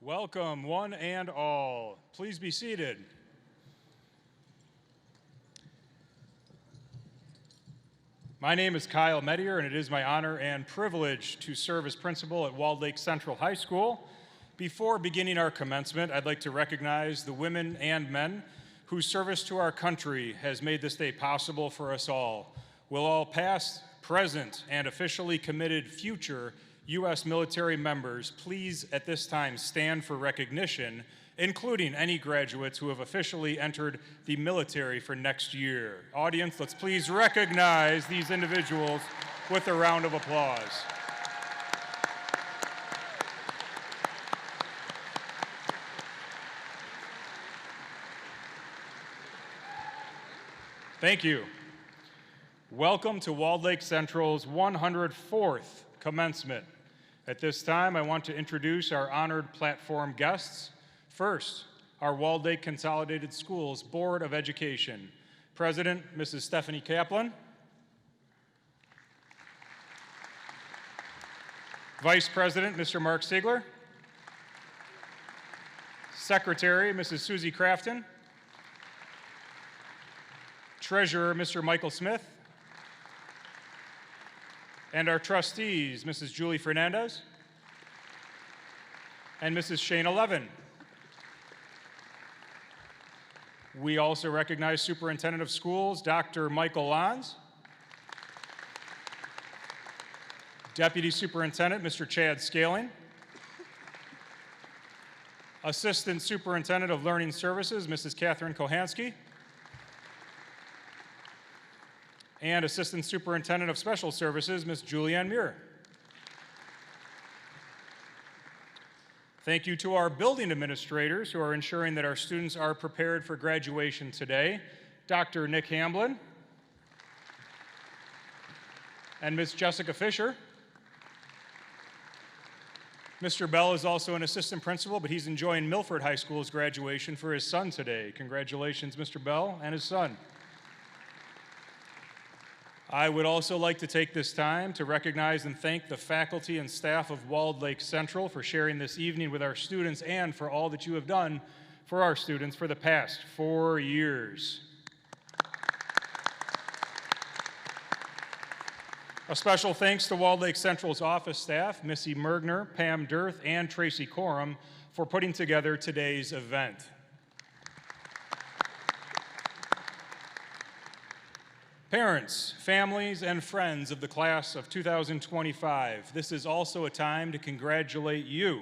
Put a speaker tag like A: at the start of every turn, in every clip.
A: Welcome, one and all. Please be seated. My name is Kyle Medier, and it is my honor and privilege to serve as principal at Walled Lake Central High School. Before beginning our commencement, I'd like to recognize the women and men whose service to our country has made this day possible for us all. Will all past, present, and officially committed future U.S. military members please at this time stand for recognition, including any graduates who have officially entered the military for next year. Audience, let's please recognize these individuals with a round of applause. Thank you. Welcome to Walled Lake Central's 104th commencement. At this time, I want to introduce our honored platform guests. First, our Walled Lake Consolidated Schools Board of Education. President, Mrs. Stephanie Kaplan. Vice President, Mr. Mark Sigler. Secretary, Mrs. Susie Crafton. Treasurer, Mr. Michael Smith. And our trustees, Mrs. Julie Fernandez and Mrs. Shayna Levin. We also recognize Superintendent of Schools, Dr. Michael Lons. Deputy Superintendent, Mr. Chad Scaling. Assistant Superintendent of Learning Services, Mrs. Catherine Kohansky. And Assistant Superintendent of Special Services, Ms. Julianne Muir. Thank you to our building administrators who are ensuring that our students are prepared for graduation today. Dr. Nick Hamblin and Ms. Jessica Fisher. Mr. Bell is also an assistant principal, but he's enjoying Milford High School's graduation for his son today. Congratulations, Mr. Bell and his son. I would also like to take this time to recognize and thank the faculty and staff of Walled Lake Central for sharing this evening with our students and for all that you have done for our students for the past 4 years. A special thanks to Walled Lake Central's office staff, Missy Mergner, Pam Dirth, and Tracy Coram for putting together today's event. Parents, families, and friends of the class of 2025, this is also a time to congratulate you.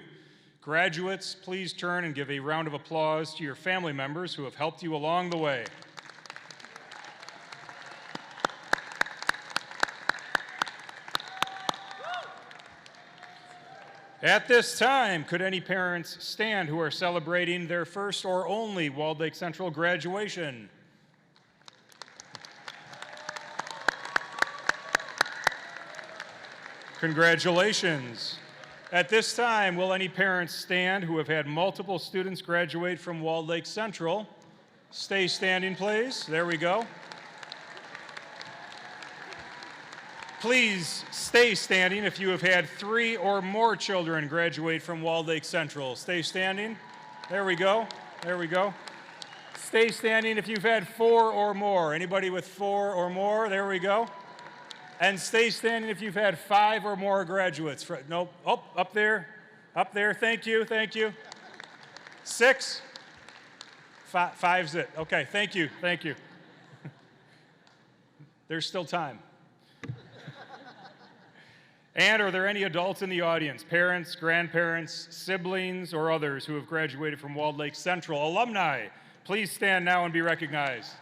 A: Graduates, please turn and give a round of applause to your family members who have helped you along the way. At this time, could any parents stand who are celebrating their first or only Walled Lake Central graduation? Congratulations. At this time, will any parents stand who have had multiple students graduate from Walled Lake Central? Stay standing, please. There we go. Please stay standing if you have had 3 or more children graduate from Walled Lake Central. Stay standing. There we go. There we go. Stay standing if you've had 4 or more. Anybody with 4 or more? There we go. And stay standing if you've had 5 or more graduates. Nope. Oh, up there. Up there. Thank you. Thank you. 6? 5's it. Okay. Thank you. Thank you. There's still time. And are there any adults in the audience, parents, grandparents, siblings, or others who have graduated from Walled Lake Central? Alumni, please stand now and be recognized.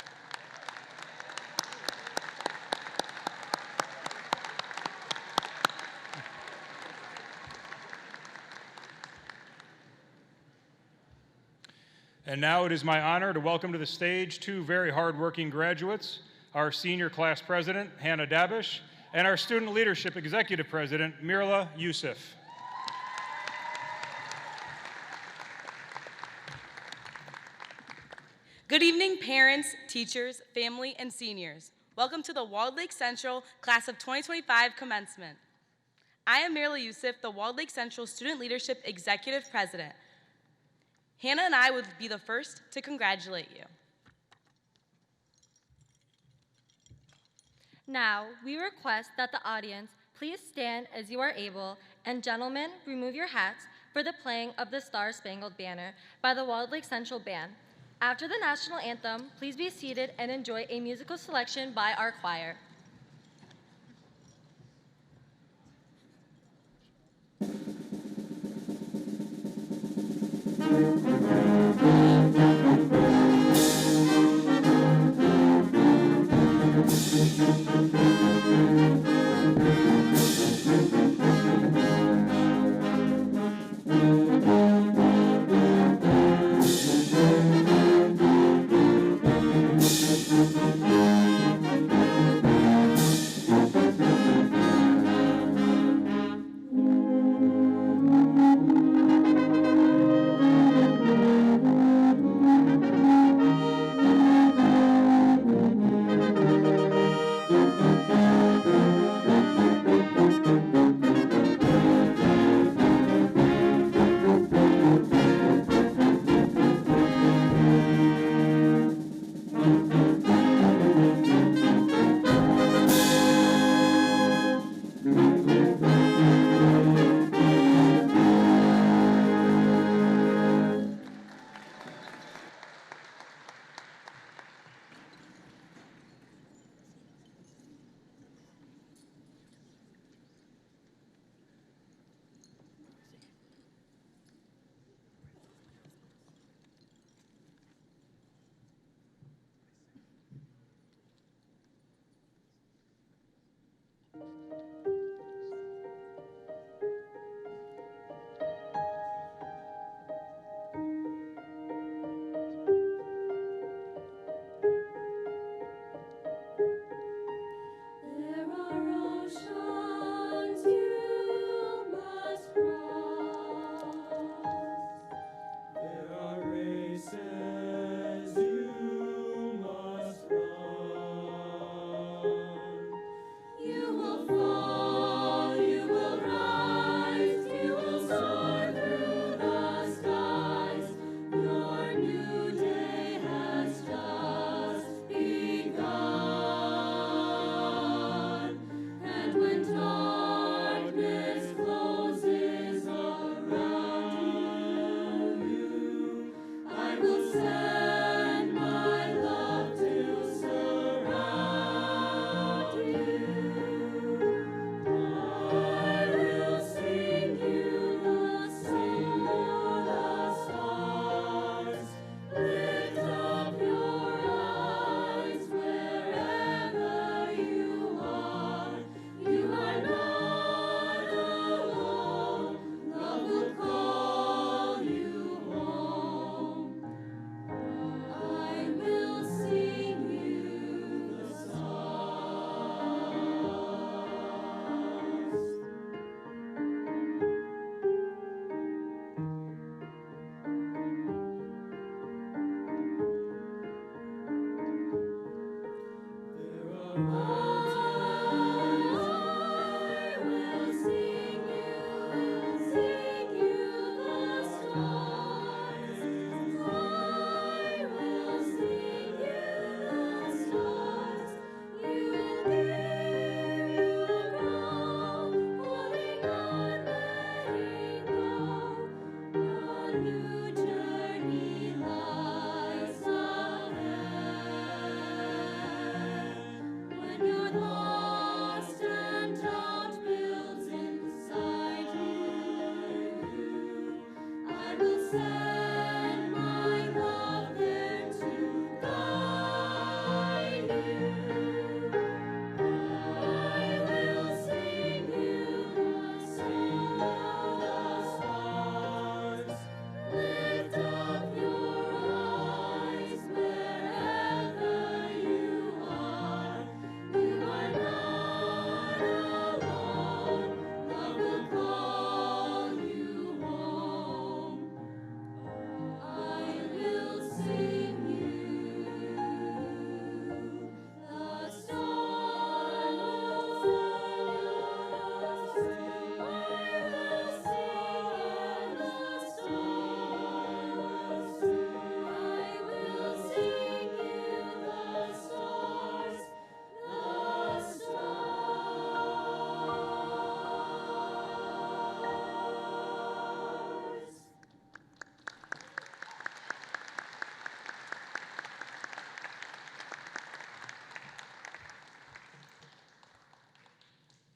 A: And now it is my honor to welcome to the stage 2 very hardworking graduates, our senior class president, Hannah Dabish, and our student leadership executive president, Mirla Youssef.
B: Good evening, parents, teachers, family, and seniors. Welcome to the Walled Lake Central Class of 2025 Commencement. I am Mirla Youssef, the Walled Lake Central Student Leadership Executive President. Hannah and I would be the first to congratulate you.
C: Now, we request that the audience please stand as you are able, and gentlemen, remove your hats for the playing of the Star-Spangled Banner by the Walled Lake Central Band. After the national anthem, please be seated and enjoy a musical selection by our choir.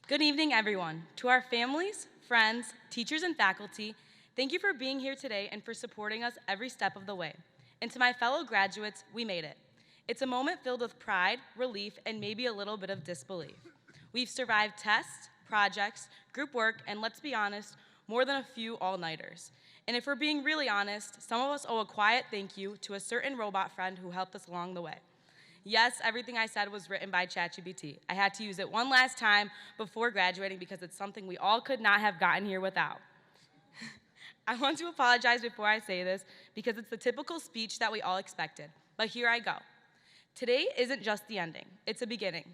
B: Good evening, everyone. To our families, friends, teachers, and faculty, thank you for being here today and for supporting us every step of the way. And to my fellow graduates, we made it. It's a moment filled with pride, relief, and maybe a little bit of disbelief. We've survived tests, projects, group work, and let's be honest, more than a few all-nighters. And if we're being really honest, some of us owe a quiet thank you to a certain robot friend who helped us along the way. Yes, everything I said was written by ChatGPT. I had to use it one last time before graduating because it's something we all could not have gotten here without. I want to apologize before I say this because it's the typical speech that we all expected, but here I go. Today isn't just the ending, it's a beginning.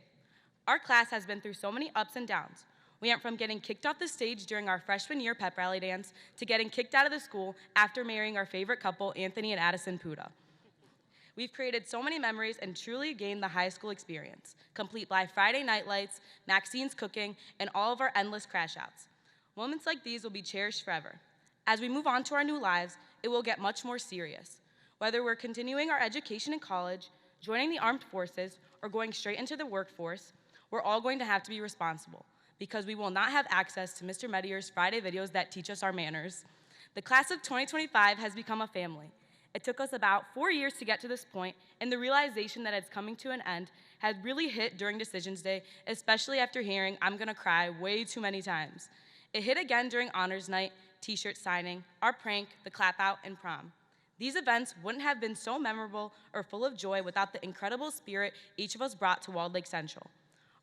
B: Our class has been through so many ups and downs. We went from getting kicked off the stage during our freshman year pep rally dance to getting kicked out of the school after marrying our favorite couple, Anthony and Addison Puda. We've created so many memories and truly gained the high school experience, complete by Friday night lights, Maxine's cooking, and all of our endless crash outs. Moments like these will be cherished forever. As we move on to our new lives, it will get much more serious. Whether we're continuing our education in college, joining the armed forces, or going straight into the workforce, we're all going to have to be responsible because we will not have access to Mr. Medier's Friday videos that teach us our manners. The class of 2025 has become a family. It took us about 4 years to get to this point, and the realization that it's coming to an end has really hit during Decisions Day, especially after hearing "I'm gonna cry" way too many times. It hit again during Honors Night, t-shirt signing, our prank, the clap out, and prom. These events wouldn't have been so memorable or full of joy without the incredible spirit each of us brought to Walled Lake Central.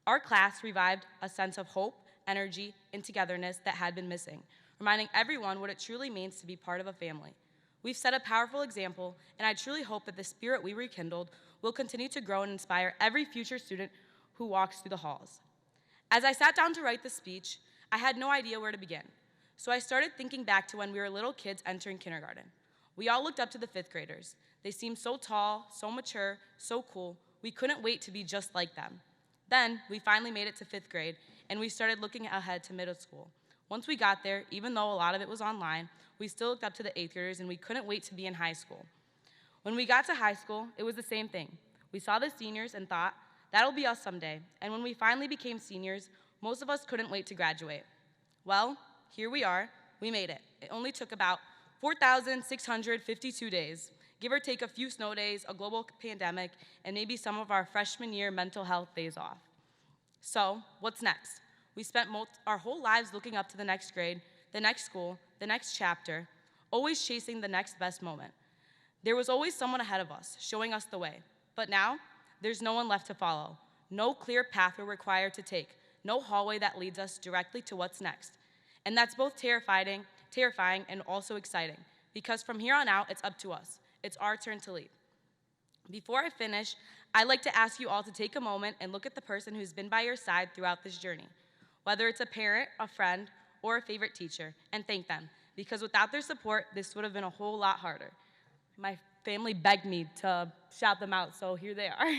B: Our class revived a sense of hope, energy, and togetherness that had been missing, reminding everyone what it truly means to be part of a family. We've set a powerful example, and I truly hope that the spirit we rekindled will continue to grow and inspire every future student who walks through the halls. As I sat down to write the speech, I had no idea where to begin. So I started thinking back to when we were little kids entering kindergarten. We all looked up to the fifth graders. They seemed so tall, so mature, so cool. We couldn't wait to be just like them. Then we finally made it to fifth grade, and we started looking ahead to middle school. Once we got there, even though a lot of it was online, we still looked up to the eighth graders, and we couldn't wait to be in high school. When we got to high school, it was the same thing. We saw the seniors and thought, that'll be us someday. And when we finally became seniors, most of us couldn't wait to graduate. Well, here we are. We made it. It only took about 4,652 days, give or take a few snow days, a global pandemic, and maybe some of our freshman year mental health days off. So, what's next? We spent our whole lives looking up to the next grade, the next school, the next chapter, always chasing the next best moment. There was always someone ahead of us, showing us the way. But now, there's no one left to follow. No clear path we're required to take. No hallway that leads us directly to what's next. And that's both terrifying and also exciting, because from here on out, it's up to us. It's our turn to lead. Before I finish, I'd like to ask you all to take a moment and look at the person who's been by your side throughout this journey, whether it's a parent, a friend, or a favorite teacher, and thank them, because without their support, this would have been a whole lot harder. My family begged me to shout them out, so here they are.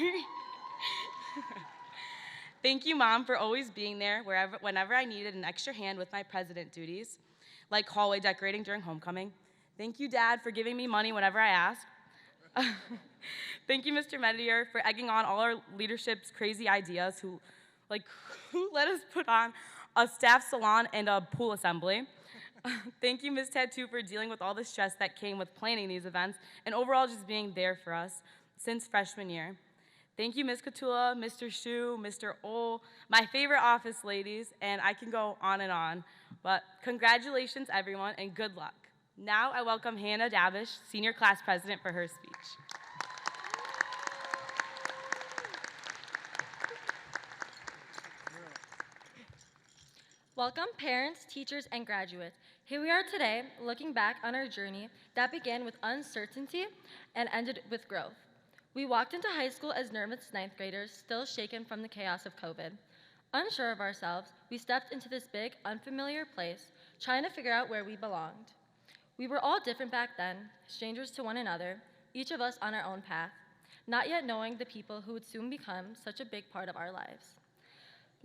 B: Thank you, Mom, for always being there whenever I needed an extra hand with my president duties, like hallway decorating during homecoming. Thank you, Dad, for giving me money whenever I asked. Thank you, Mr. Medier, for egging on all our leadership's crazy ideas, who let us put on a staff salon and a pool assembly. Thank you, Ms. Tattoo, for dealing with all the stress that came with planning these events, and overall just being there for us since freshman year. Thank you, Ms. Katula, Mr. Shu, Mr. Ol, my favorite office ladies, and I can go on. But congratulations, everyone, and good luck. Now I welcome Hannah Davish, Senior Class President, for her speech.
C: Welcome, parents, teachers, and graduates. Here we are today, looking back on our journey that began with uncertainty and ended with growth. We walked into high school as nervous ninth graders, still shaken from the chaos of COVID. Unsure of ourselves, we stepped into this big, unfamiliar place, trying to figure out where we belonged. We were all different back then, strangers to one another, each of us on our own path, not yet knowing the people who would soon become such a big part of our lives.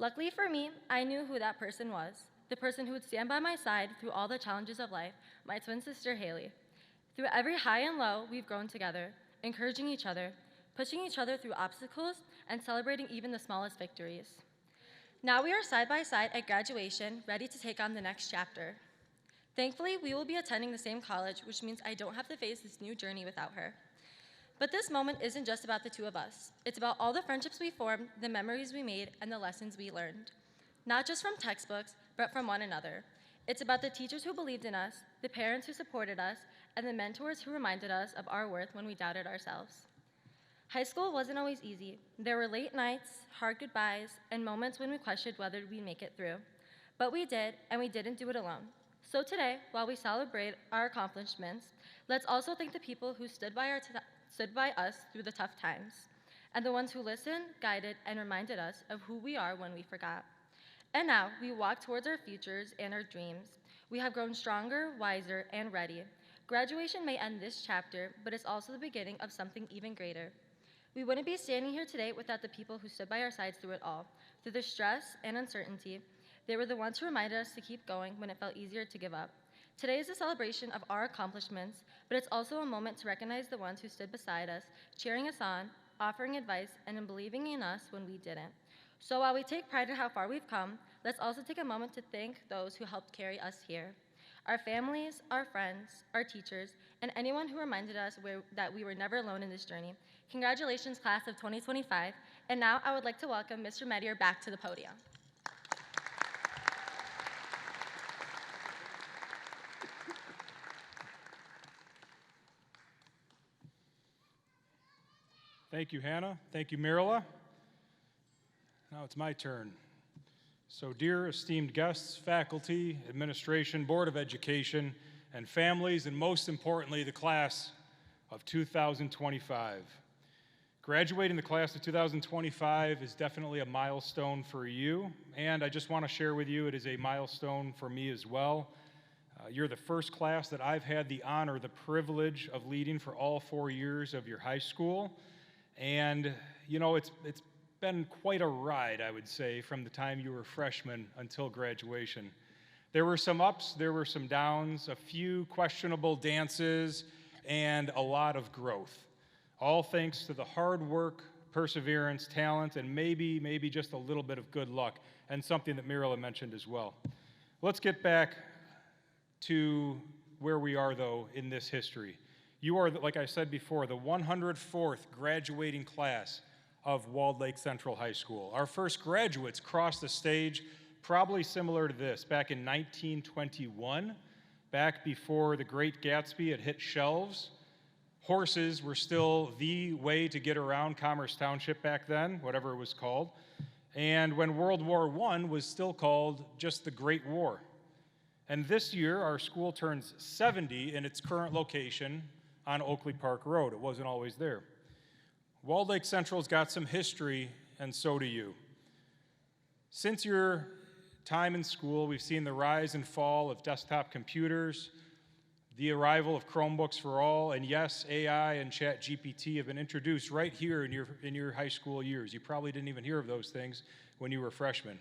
C: Luckily for me, I knew who that person was, the person who would stand by my side through all the challenges of life, my twin sister, Haley. Through every high and low, we've grown together, encouraging each other, pushing each other through obstacles, and celebrating even the smallest victories. Now we are side by side at graduation, ready to take on the next chapter. Thankfully, we will be attending the same college, which means I don't have to face this new journey without her. But this moment isn't just about the two of us. It's about all the friendships we formed, the memories we made, and the lessons we learned. Not just from textbooks, but from one another. It's about the teachers who believed in us, the parents who supported us, and the mentors who reminded us of our worth when we doubted ourselves. High school wasn't always easy. There were late nights, hard goodbyes, and moments when we questioned whether we'd make it through. But we did, and we didn't do it alone. So today, while we celebrate our accomplishments, let's also thank the people who stood by us through the tough times, and the ones who listened, guided, and reminded us of who we are when we forgot. And now, we walk towards our futures and our dreams. We have grown stronger, wiser, and ready. Graduation may end this chapter, but it's also the beginning of something even greater. We wouldn't be standing here today without the people who stood by our sides through it all. Through the stress and uncertainty, they were the ones who reminded us to keep going when it felt easier to give up. Today is a celebration of our accomplishments, but it's also a moment to recognize the ones who stood beside us, cheering us on, offering advice, and in believing in us when we didn't. So while we take pride in how far we've come, let's also take a moment to thank those who helped carry us here. Our families, our friends, our teachers, and anyone who reminded us that we were never alone in this journey. Congratulations, class of 2025. And now I would like to welcome Mr. Medier back to the podium.
A: Thank you, Hannah. Thank you, Mirla. Now it's my turn. So, dear esteemed guests, faculty, administration, Board of Education, and families, and most importantly, the class of 2025. Graduating the class of 2025 is definitely a milestone for you, and I just want to share with you it is a milestone for me as well. You're the first class that I've had the honor, the privilege of leading for all 4 years of your high school. And, you know, it's been quite a ride, I would say, from the time you were freshmen until graduation. There were some ups, there were some downs, a few questionable dances, and a lot of growth. All thanks to the hard work, perseverance, talent, and maybe just a little bit of good luck, and something that Mirla mentioned as well. Let's get back to where we are, though, in this history. You are, like I said before, the 104th graduating class of Walled Lake Central High School. Our first graduates crossed the stage probably similar to this, back in 1921, back before The Great Gatsby had hit shelves. Horses were still the way to get around Commerce Township back then, whatever it was called, and when World War I was still called just the Great War. And this year, our school turns 70 in its current location on Oakley Park Road. It wasn't always there. Walled Lake Central's got some history, and so do you. Since your time in school, we've seen the rise and fall of desktop computers, the arrival of Chromebooks for all, and yes, AI and ChatGPT have been introduced right here in your high school years. You probably didn't even hear of those things when you were freshmen.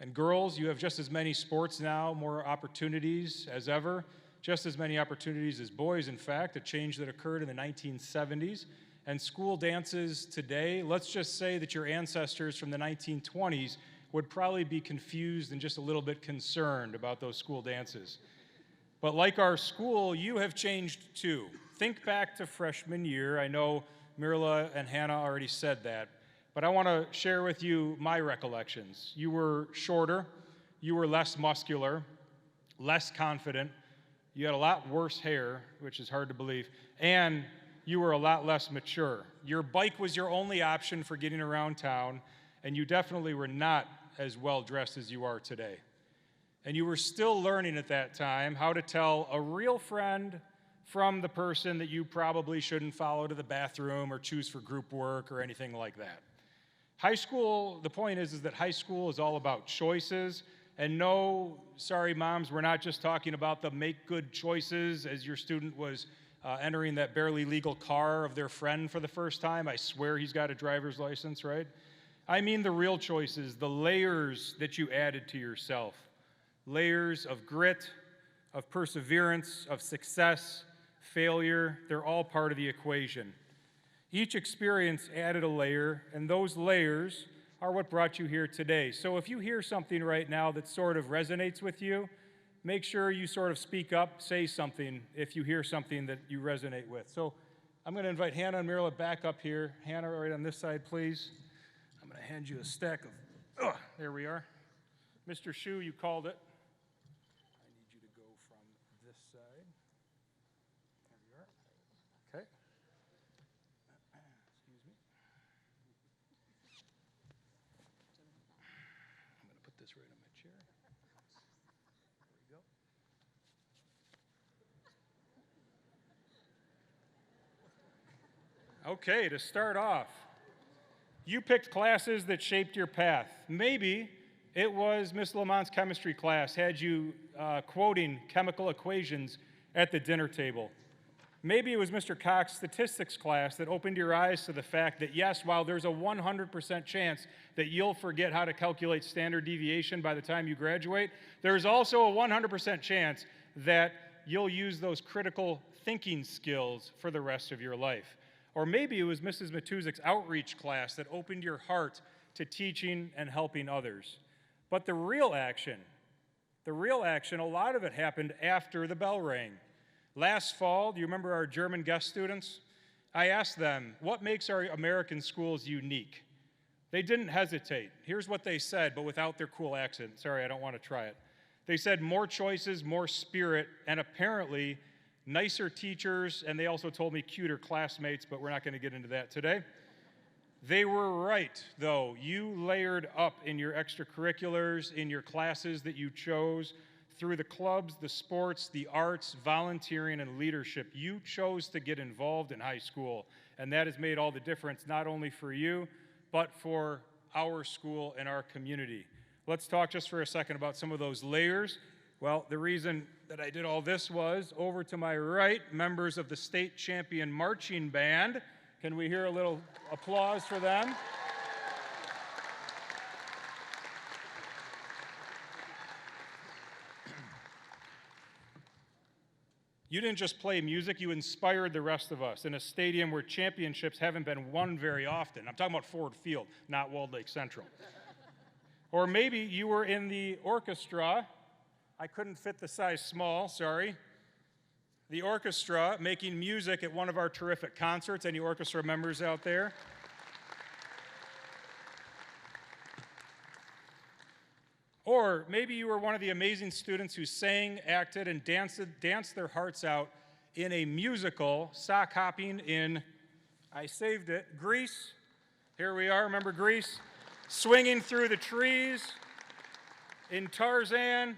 A: And girls, you have just as many sports now, more opportunities as ever, just as many opportunities as boys, in fact, a change that occurred in the 1970s. And school dances today, let's just say that your ancestors from the 1920s would probably be confused and just a little bit concerned about those school dances. But like our school, you have changed too. Think back to freshman year. I know Mirla and Hannah already said that, but I want to share with you my recollections. You were shorter, you were less muscular, less confident, you had a lot worse hair, which is hard to believe, and you were a lot less mature. Your bike was your only option for getting around town, and you definitely were not as well dressed as you are today. And you were still learning at that time how to tell a real friend from the person that you probably shouldn't follow to the bathroom or choose for group work or anything like that. High school, the point is that high school is all about choices. And no, sorry moms, we're not just talking about the make good choices as your student was entering that barely legal car of their friend for the first time. I swear he's got a driver's license, right? I mean the real choices, the layers that you added to yourself. Layers of grit, of perseverance, of success, failure, they're all part of the equation. Each experience added a layer, and those layers are what brought you here today. So if you hear something right now that sort of resonates with you, make sure you sort of speak up, say something if you hear something that you resonate with. So I'm going to invite Hannah and Mirla back up here. Hannah, right on this side, please. I'm going to hand you a stack of, there we are. Mr. Shu, you called it. I need you to go from this side. There we are. Okay. Excuse me. I'm going to put this right on my chair. There we go. Okay, to start off, you picked classes that shaped your path. Maybe it was Miss Lamont's chemistry class had you quoting chemical equations at the dinner table. Maybe it was Mr. Cox's statistics class that opened your eyes to the fact that, yes, while there's a 100% chance that you'll forget how to calculate standard deviation by the time you graduate, there's also a 100% chance that you'll use those critical thinking skills for the rest of your life. Or maybe it was Mrs. Matuzik's outreach class that opened your heart to teaching and helping others. But the real action, a lot of it happened after the bell rang. Last fall, do you remember our German guest students? I asked them, what makes our American schools unique? They didn't hesitate. Here's what they said, but without their cool accent. Sorry, I don't want to try it. They said more choices, more spirit, and apparently nicer teachers, and they also told me cuter classmates, but we're not going to get into that today. They were right, though. You layered up in your extracurriculars, in your classes that you chose, through the clubs, the sports, the arts, volunteering, and leadership. You chose to get involved in high school, and that has made all the difference, not only for you, but for our school and our community. Let's talk just for a second about some of those layers. Well, the reason that I did all this was, over to my right, members of the state champion marching band. Can we hear a little applause for them? You didn't just play music, you inspired the rest of us in a stadium where championships haven't been won very often. I'm talking about Ford Field, not Walled Lake Central. Or maybe you were in the orchestra. I couldn't fit the size small, sorry. The orchestra making music at one of our terrific concerts. Any orchestra members out there? Or maybe you were one of the amazing students who sang, acted, and danced their hearts out in a musical, sock hopping in, I saved it, Grease. Here we are, remember Grease? Swinging through the trees in Tarzan,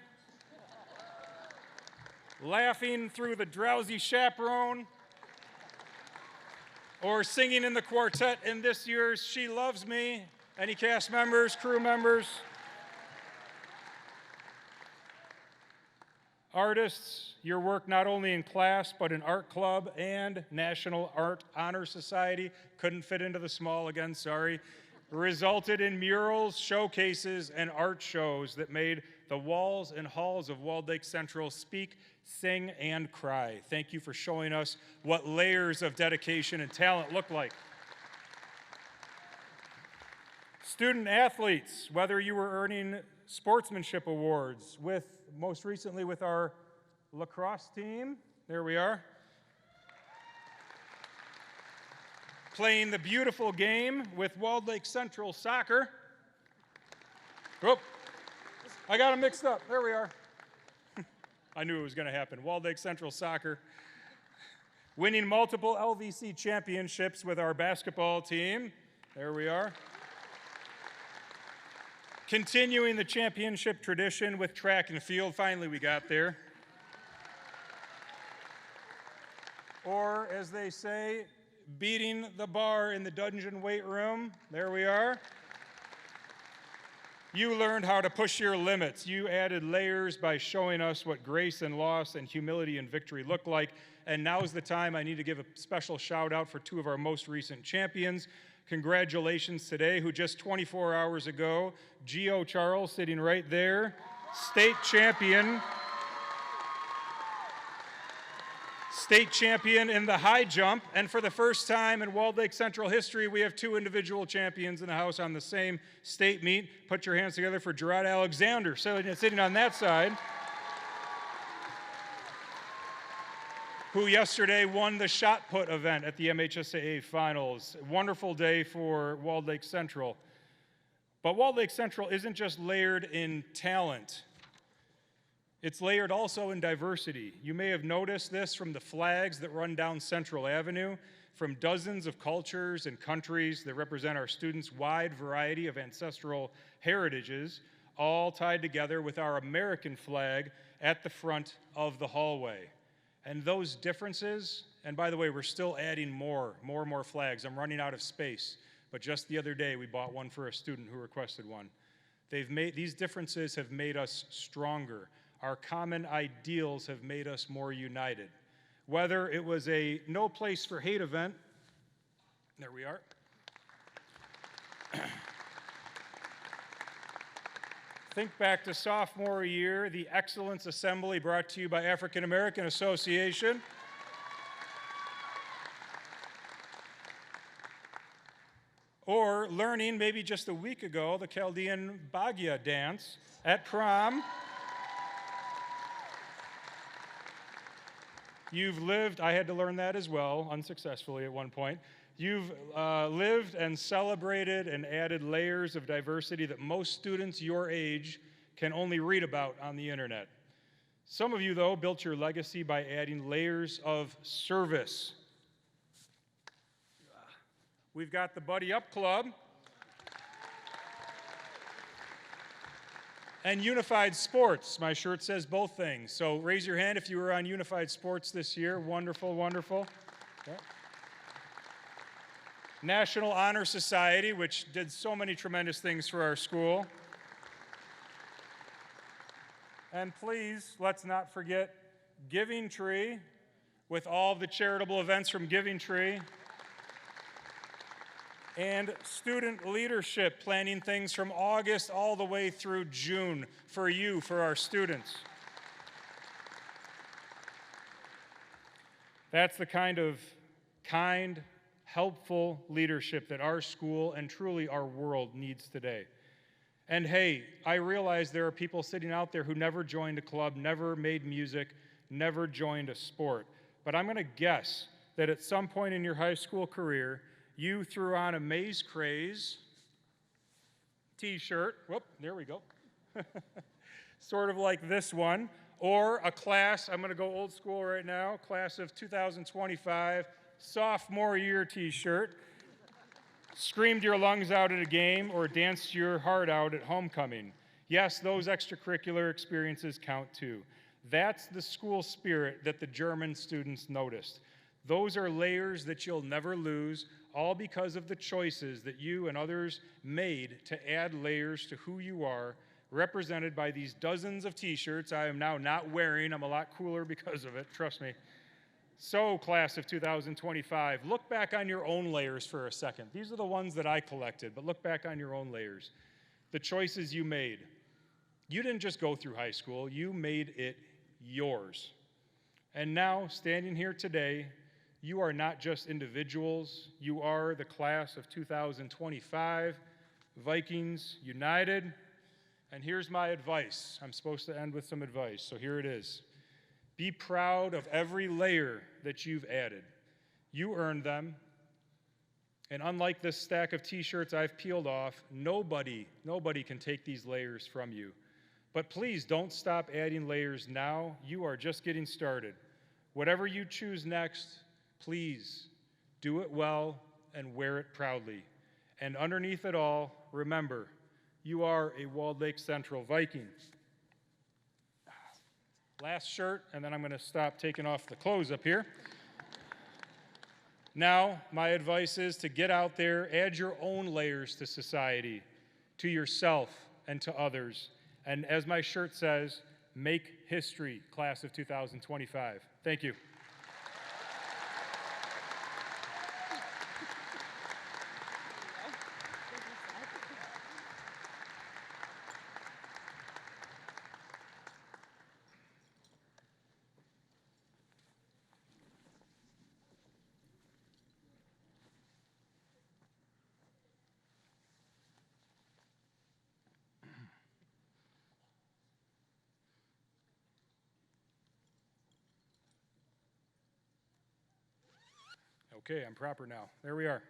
A: laughing through the drowsy chaperone, or singing in the quartet in this year's She Loves Me. Any cast members, crew members? Artists, your work not only in class, but in art club and National Art Honor Society, couldn't fit into the small again, sorry, resulted in murals, showcases, and art shows that made the walls and halls of Walled Lake Central speak, sing, and cry. Thank you for showing us what layers of dedication and talent look like. Student athletes, whether you were earning sportsmanship awards most recently with our lacrosse team, there we are, playing the beautiful game with Walled Lake Central soccer. Oh, I got them mixed up. There we are. I knew it was going to happen. Walled Lake Central soccer. Winning multiple LVC championships with our basketball team. There we are. Continuing the championship tradition with track and field. Finally, we got there. Or, as they say, beating the bar in the dungeon weight room. There we are. You learned how to push your limits. You added layers by showing us what grace and loss and humility and victory look like. And now's the time I need to give a special shout out for two of our most recent champions. Congratulations today, who just 24 hours ago, Gio Charles, sitting right there, state champion state champion in the high jump, and for the first time in Walled Lake Central history, we have 2 individual champions in the house on the same state meet. Put your hands together for Gerard Alexander, sitting on that side, who yesterday won the shot put event at the MHSAA Finals. Wonderful day for Walled Lake Central. But Walled Lake Central isn't just layered in talent. It's layered also in diversity. You may have noticed this from the flags that run down Central Avenue, from dozens of cultures and countries that represent our students' wide variety of ancestral heritages, all tied together with our American flag at the front of the hallway. And those differences, and by the way, we're still adding more and more flags. I'm running out of space, but just the other day we bought one for a student who requested one. These differences have made us stronger. Our common ideals have made us more united. Whether it was a No Place for Hate event, there we are. Think back to sophomore year, the Excellence Assembly brought to you by African American Association. Or learning, maybe just a week ago, the Chaldean Bagya dance at prom. You've lived, I had to learn that as well, unsuccessfully at one point. You've lived and celebrated and added layers of diversity that most students your age can only read about on the internet. Some of you, though, built your legacy by adding layers of service. We've got the Buddy Up Club and Unified Sports. My shirt says both things. So raise your hand if you were on Unified Sports this year. Wonderful, wonderful. Yeah. National Honor Society, which did so many tremendous things for our school. And please, let's not forget Giving Tree, with all the charitable events from Giving Tree. And student leadership, planning things from August all the way through June for you, for our students. That's the kind of helpful leadership that our school and truly our world needs today. And hey, I realize there are people sitting out there who never joined a club, never made music, never joined a sport. But I'm going to guess that at some point in your high school career, you threw on a Maze Craze t-shirt. Whoop, there we go. Sort of like this one. Or a class, I'm going to go old school right now, class of 2025, sophomore year t-shirt. Screamed your lungs out at a game or danced your heart out at homecoming. Yes, those extracurricular experiences count too. That's the school spirit that the German students noticed. Those are layers that you'll never lose, all because of the choices that you and others made to add layers to who you are, represented by these dozens of t-shirts I am now not wearing. I'm a lot cooler because of it, trust me. So, class of 2025, look back on your own layers for a second. These are the ones that I collected, but look back on your own layers. The choices you made. You didn't just go through high school, you made it yours. And now, standing here today, you are not just individuals, you are the class of 2025, Vikings United. And here's my advice. I'm supposed to end with some advice, so here it is. Be proud of every layer that you've added. You earned them. And unlike this stack of t-shirts I've peeled off, nobody can take these layers from you. But please don't stop adding layers now. You are just getting started. Whatever you choose next, please do it well and wear it proudly. And underneath it all, remember, you are a Walled Lake Central Viking. Last shirt, and then I'm going to stop taking off the clothes up here. Now, my advice is to get out there, add your own layers to society, to yourself, and to others. And as my shirt says, make history, class of 2025. Thank you. Okay, I'm proper now. There we are.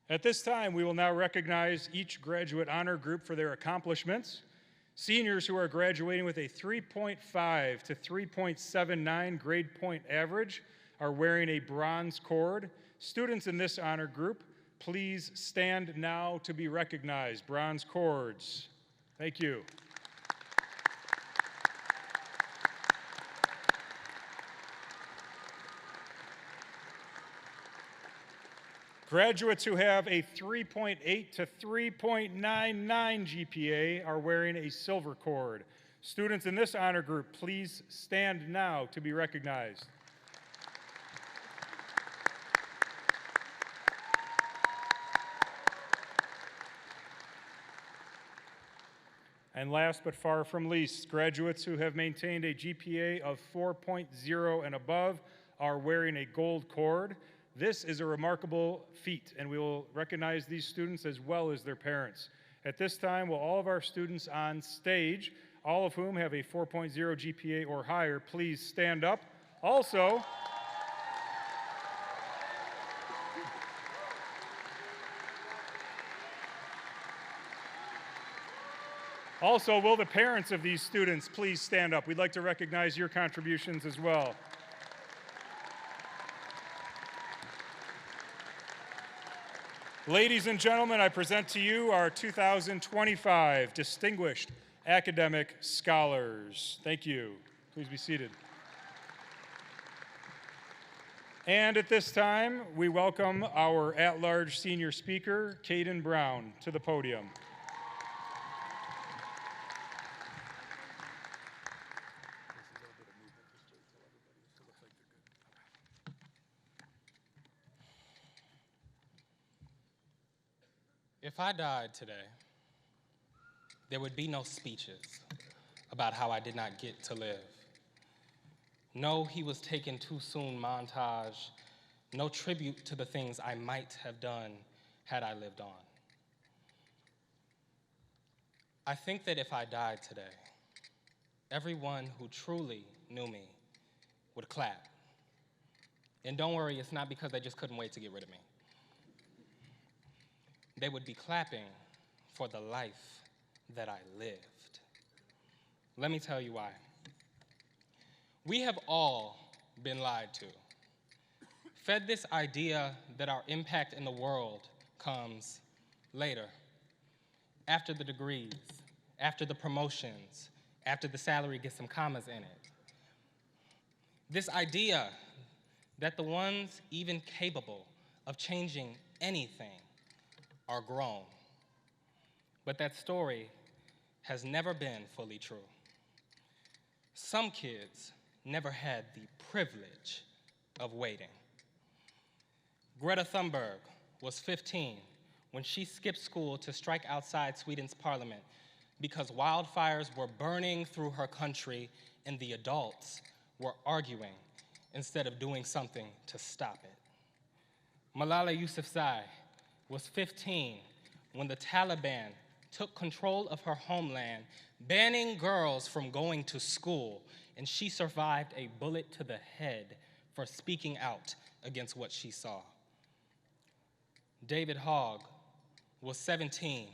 A: At this time, we will now recognize each graduate honor group for their accomplishments. Seniors who are graduating with a 3.5 to 3.79 grade point average are wearing a bronze cord. Students in this honor group, please stand now to be recognized. Bronze cords. Thank you. Graduates who have a 3.8 to 3.99 GPA are wearing a silver cord. Students in this honor group, please stand now to be recognized. And last but far from least, graduates who have maintained a GPA of 4.0 and above are wearing a gold cord. This is a remarkable feat, and we will recognize these students as well as their parents. At this time, will all of our students on stage, all of whom have a 4.0 GPA or higher, please stand up. Also, will the parents of these students please stand up? We'd like to recognize your contributions as well. Ladies and gentlemen, I present to you our 2025 Distinguished Academic Scholars. Thank you. Please be seated. And at this time, we welcome our at-large senior speaker, Caden Brown, to the podium.
D: If I died today, there would be no speeches about how I did not get to live. No "he was taken too soon" montage, no tribute to the things I might have done had I lived on. I think that if I died today, everyone who truly knew me would clap. And don't worry, it's not because they just couldn't wait to get rid of me. They would be clapping for the life that I lived. Let me tell you why. We have all been lied to, fed this idea that our impact in the world comes later, after the degrees, after the promotions, after the salary gets some commas in it. This idea that the ones even capable of changing anything are grown. But that story has never been fully true. Some kids never had the privilege of waiting. Greta Thunberg was 15 when she skipped school to strike outside Sweden's parliament because wildfires were burning through her country and the adults were arguing instead of doing something to stop it. Malala Yousafzai was 15 when the Taliban took control of her homeland, banning girls from going to school, and she survived a bullet to the head for speaking out against what she saw. David Hogg was 17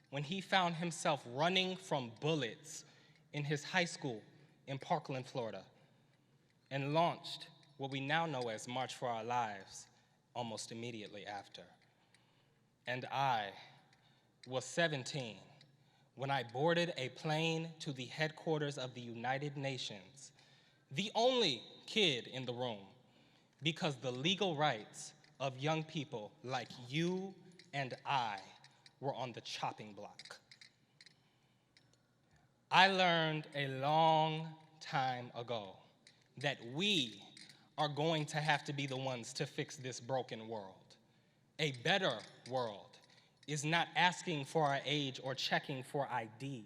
D: when he found himself running from bullets in his high school in Parkland, Florida, and launched what we now know as March for Our Lives almost immediately after. And I was 17 when I boarded a plane to the headquarters of the United Nations, the only kid in the room, because the legal rights of young people like you and I were on the chopping block. I learned a long time ago that we are going to have to be the ones to fix this broken world. A better world is not asking for our age or checking for ID.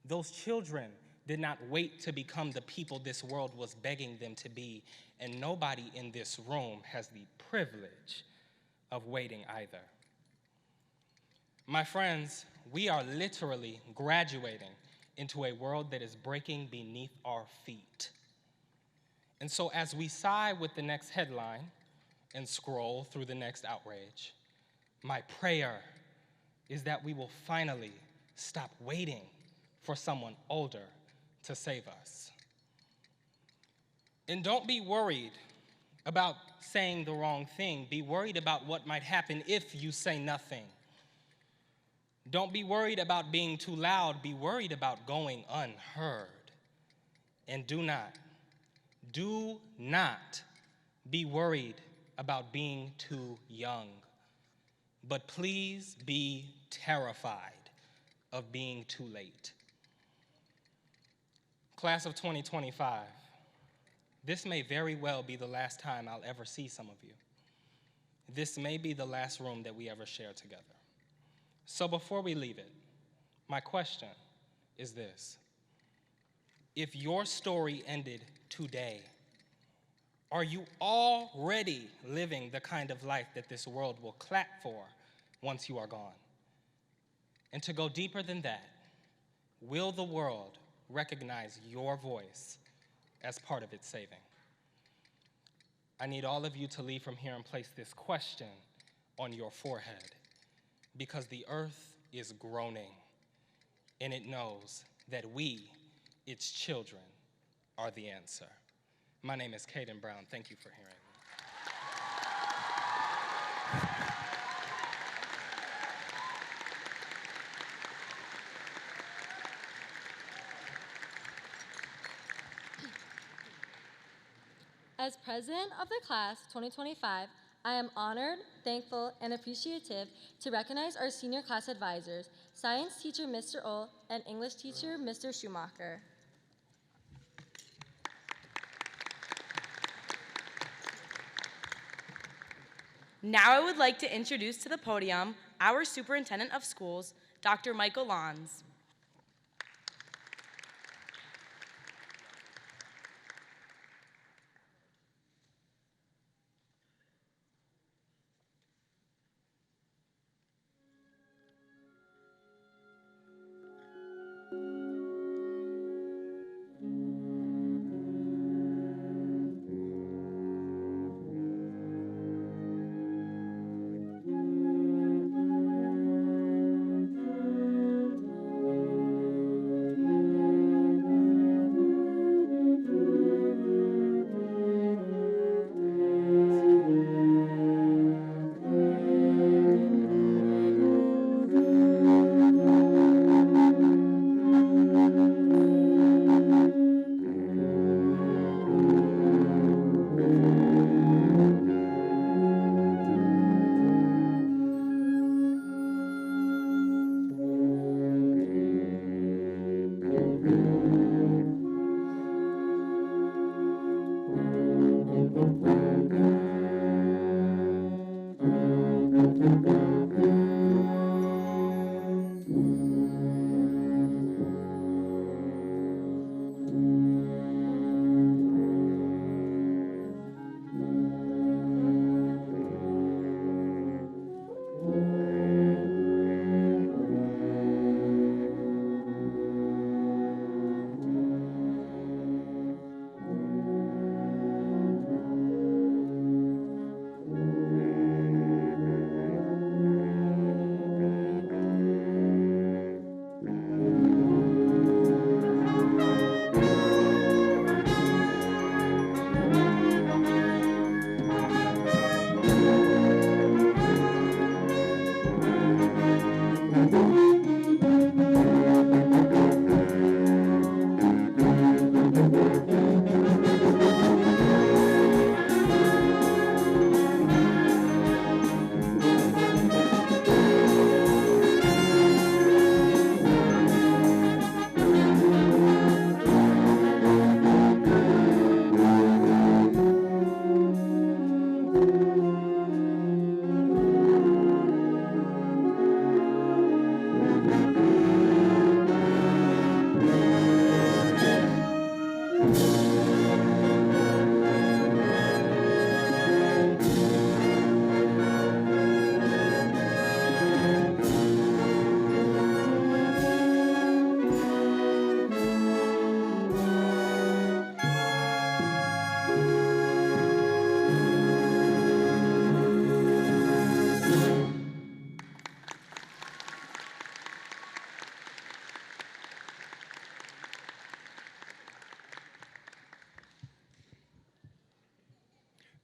D: Those children did not wait to become the people this world was begging them to be, and nobody in this room has the privilege of waiting either. My friends, we are literally graduating into a world that is breaking beneath our feet. And so as we sigh with the next headline, and scroll through the next outrage. My prayer is that we will finally stop waiting for someone older to save us. And don't be worried about saying the wrong thing. Be worried about what might happen if you say nothing. Don't be worried about being too loud. Be worried about going unheard. And do not be worried about being too young. But please be terrified of being too late. Class of 2025, this may very well be the last time I'll ever see some of you. This may be the last room that we ever share together. So before we leave it, my question is this. If your story ended today, are you already living the kind of life that this world will clap for once you are gone? And to go deeper than that, will the world recognize your voice as part of its saving? I need all of you to leave from here and place this question on your forehead, because the earth is groaning, and it knows that we, its children, are the answer. My name is Caden Brown. Thank you for hearing me.
C: As president of the class 2025, I am honored, thankful, and appreciative to recognize our senior class advisors, science teacher Mr. Ull and English teacher Mr. Schumacher.
B: Now I would like to introduce to the podium our Superintendent of Schools, Dr. Michael Lons.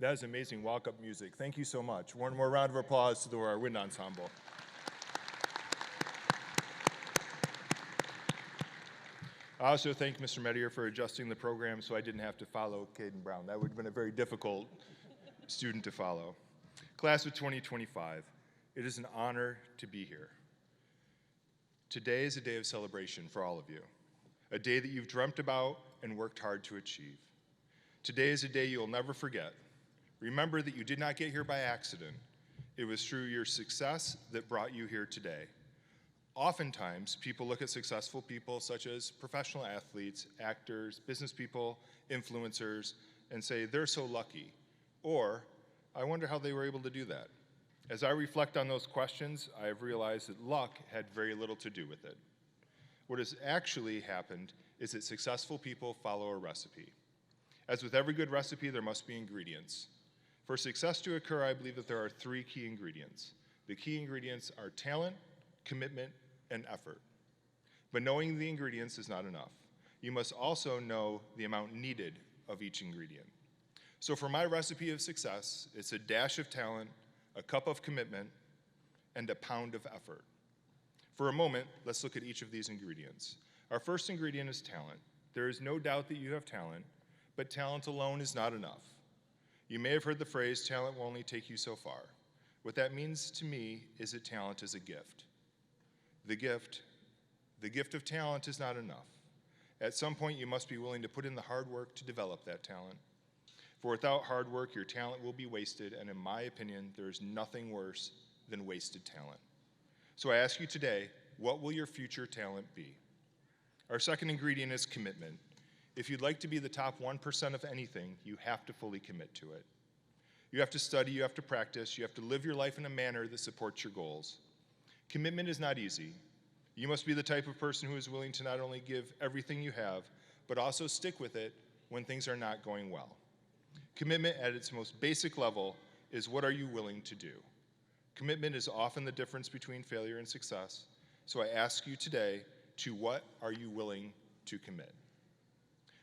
E: That is amazing walk-up music. Thank you so much. One more round of applause to our wind ensemble. I also thank Mr. Medier for adjusting the program so I didn't have to follow Caden Brown. That would have been a very difficult student to follow. Class of 2025, it is an honor to be here. Today is a day of celebration for all of you, a day that you've dreamt about and worked hard to achieve. Today is a day you'll never forget. Remember that you did not get here by accident. It was through your success that brought you here today. Oftentimes, people look at successful people such as professional athletes, actors, business people, influencers, and say, they're so lucky. Or, I wonder how they were able to do that. As I reflect on those questions, I have realized that luck had very little to do with it. What has actually happened is that successful people follow a recipe. As with every good recipe, there must be ingredients. For success to occur, I believe that there are 3 key ingredients. The key ingredients are talent, commitment, and effort. But knowing the ingredients is not enough. You must also know the amount needed of each ingredient. So for my recipe of success, it's a dash of talent, a cup of commitment, and a pound of effort. For a moment, let's look at each of these ingredients. Our first ingredient is talent. There is no doubt that you have talent, but talent alone is not enough. You may have heard the phrase, talent will only take you so far. What that means to me is that talent is a gift. The gift of talent is not enough. At some point, you must be willing to put in the hard work to develop that talent. For without hard work, your talent will be wasted, and in my opinion, there is nothing worse than wasted talent. So I ask you today, what will your future talent be? Our second ingredient is commitment. If you'd like to be the top 1% of anything, you have to fully commit to it. You have to study, you have to practice, you have to live your life in a manner that supports your goals. Commitment is not easy. You must be the type of person who is willing to not only give everything you have, but also stick with it when things are not going well. Commitment at its most basic level is what are you willing to do? Commitment is often the difference between failure and success, so I ask you today, to what are you willing to commit?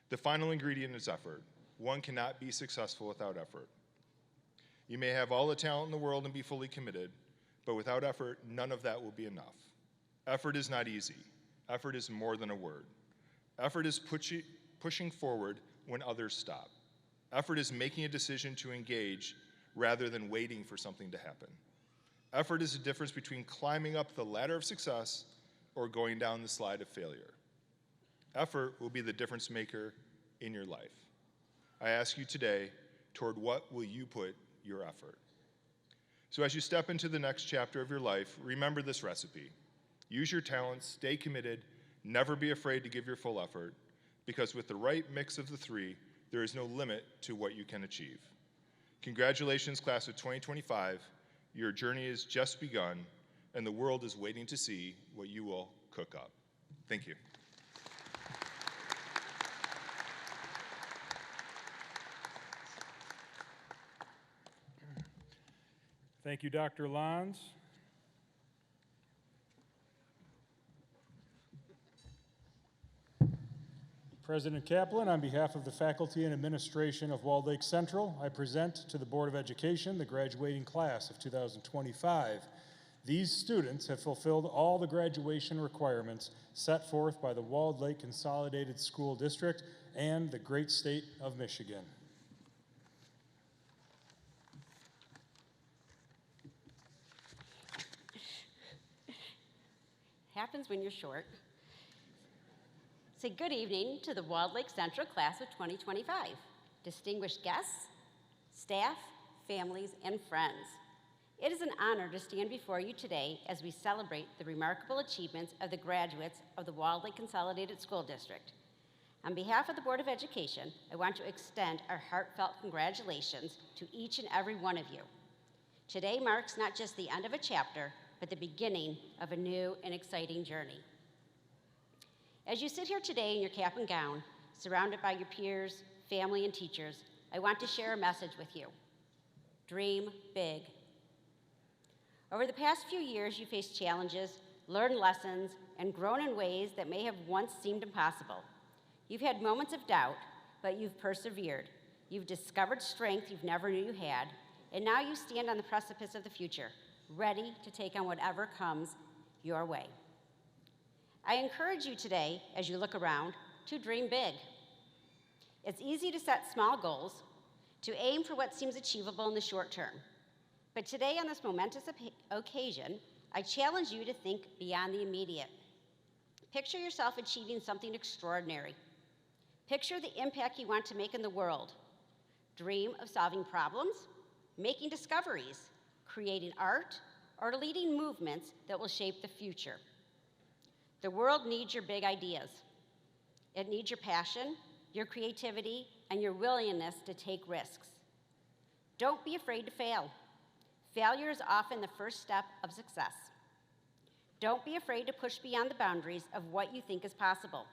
E: The final ingredient is effort. One cannot be successful without effort. You may have all the talent in the world and be fully committed, but without effort, none of that will be enough. Effort is not easy. Effort is more than a word. Effort is pushing forward when others stop. Effort is making a decision to engage rather than waiting for something to happen. Effort is the difference between climbing up the ladder of success or going down the slide of failure. Effort will be the difference maker in your life. I ask you today, toward what will you put your effort? So as you step into the next chapter of your life, remember this recipe. Use your talents, stay committed, never be afraid to give your full effort, because with the right mix of the 3, there is no limit to what you can achieve. Congratulations, class of 2025. Your journey has just begun, and the world is waiting to see what you will cook up. Thank you.
A: Thank you, Dr. Lons. President Kaplan, on behalf of the faculty and administration of Walled Lake Central, I present to the Board of Education the graduating class of 2025. These students have fulfilled all the graduation requirements set forth by the Walled Lake Consolidated School District and the great state of Michigan.
F: Happens when you're short. Say good evening to the Walled Lake Central class of 2025. Distinguished guests, staff, families, and friends. It is an honor to stand before you today as we celebrate the remarkable achievements of the graduates of the Walled Lake Consolidated School District. On behalf of the Board of Education, I want to extend our heartfelt congratulations to each and every one of you. Today marks not just the end of a chapter, but the beginning of a new and exciting journey. As you sit here today in your cap and gown, surrounded by your peers, family, and teachers, I want to share a message with you. Dream big. Over the past few years, you faced challenges, learned lessons, and grown in ways that may have once seemed impossible. You've had moments of doubt, but you've persevered. You've discovered strength you've never knew you had, and now you stand on the precipice of the future, ready to take on whatever comes your way. I encourage you today, as you look around, to dream big. It's easy to set small goals, to aim for what seems achievable in the short term. But today, on this momentous occasion, I challenge you to think beyond the immediate. Picture yourself achieving something extraordinary. Picture the impact you want to make in the world. Dream of solving problems, making discoveries, creating art, or leading movements that will shape the future. The world needs your big ideas. It needs your passion, your creativity, and your willingness to take risks. Don't be afraid to fail. Failure is often the first step of success. Don't be afraid to push beyond the boundaries of what you think is possible.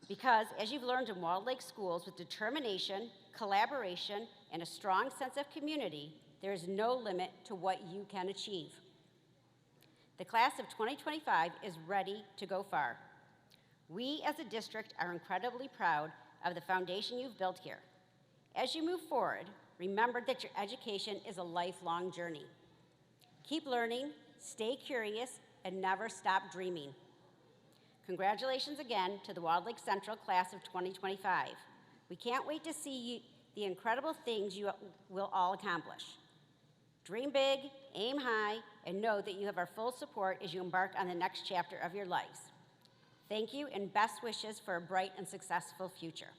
F: Because, as you've learned in Walled Lake schools, with determination, collaboration, and a strong sense of community, there is no limit to what you can achieve. The class of 2025 is ready to go far. We, as a district, are incredibly proud of the foundation you've built here. As you move forward, remember that your education is a lifelong journey. Keep learning, stay curious, and never stop dreaming. Congratulations again to the Walled Lake Central class of 2025. We can't wait to see the incredible things you will all accomplish. Dream big, aim high, and know that you have our full support as you embark on the next chapter of your lives. Thank you, and best wishes for a bright and successful future.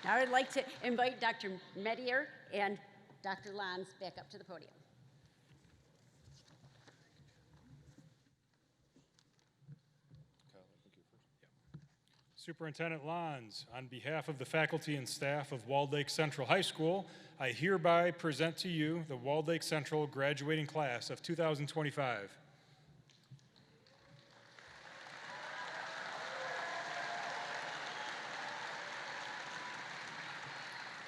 F: Now I'd like to invite Dr. Medier and Dr. Lons back up to the podium.
A: Superintendent Lons, on behalf of the faculty and staff of Walled Lake Central High School, I hereby present to you the Walled Lake Central graduating class of 2025.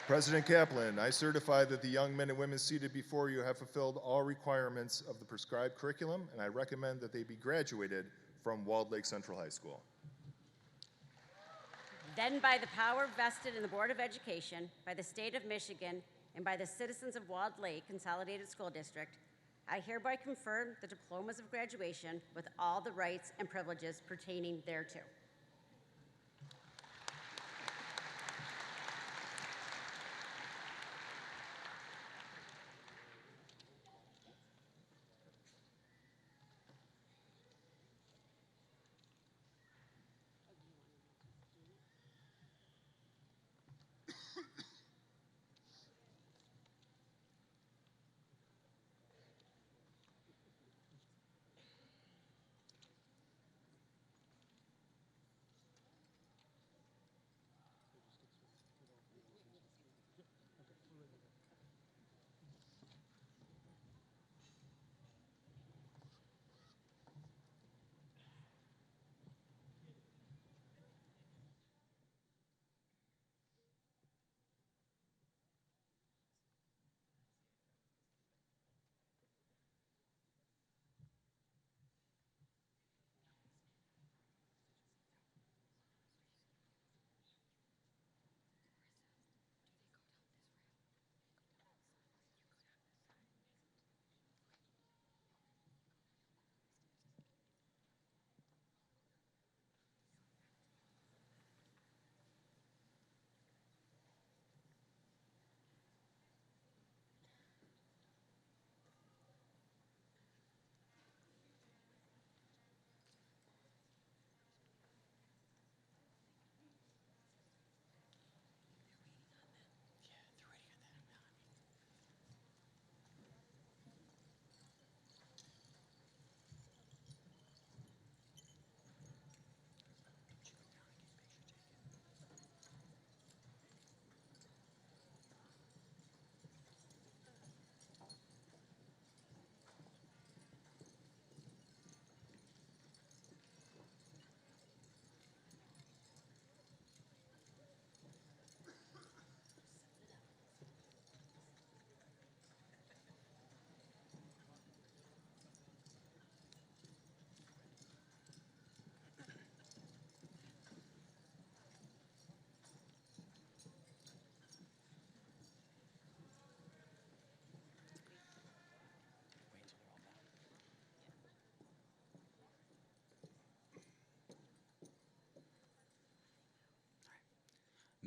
E: President Kaplan, I certify that the young men and women seated before you have fulfilled all requirements of the prescribed curriculum, and I recommend that they be graduated from Walled Lake Central High School.
F: Then, by the power vested in the Board of Education, by the state of Michigan, and by the citizens of Walled Lake Consolidated School District, I hereby confirm the diplomas of graduation with all the rights and privileges pertaining thereto.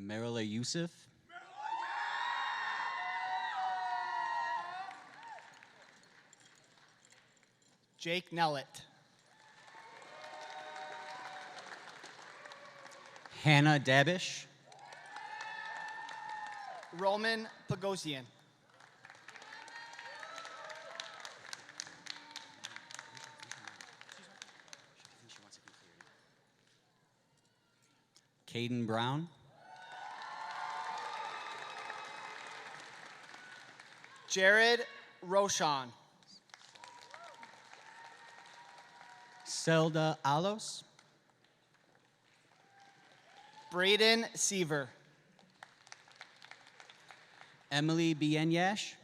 G: Marila Yusuf.
H: Jake Nellett.
G: Hannah Dabish.
H: Roman Pagosian.
G: Caden Brown.
H: Jared Roshan.
G: Selda Alos.
H: Braden Seaver.
G: Emily Bienyash.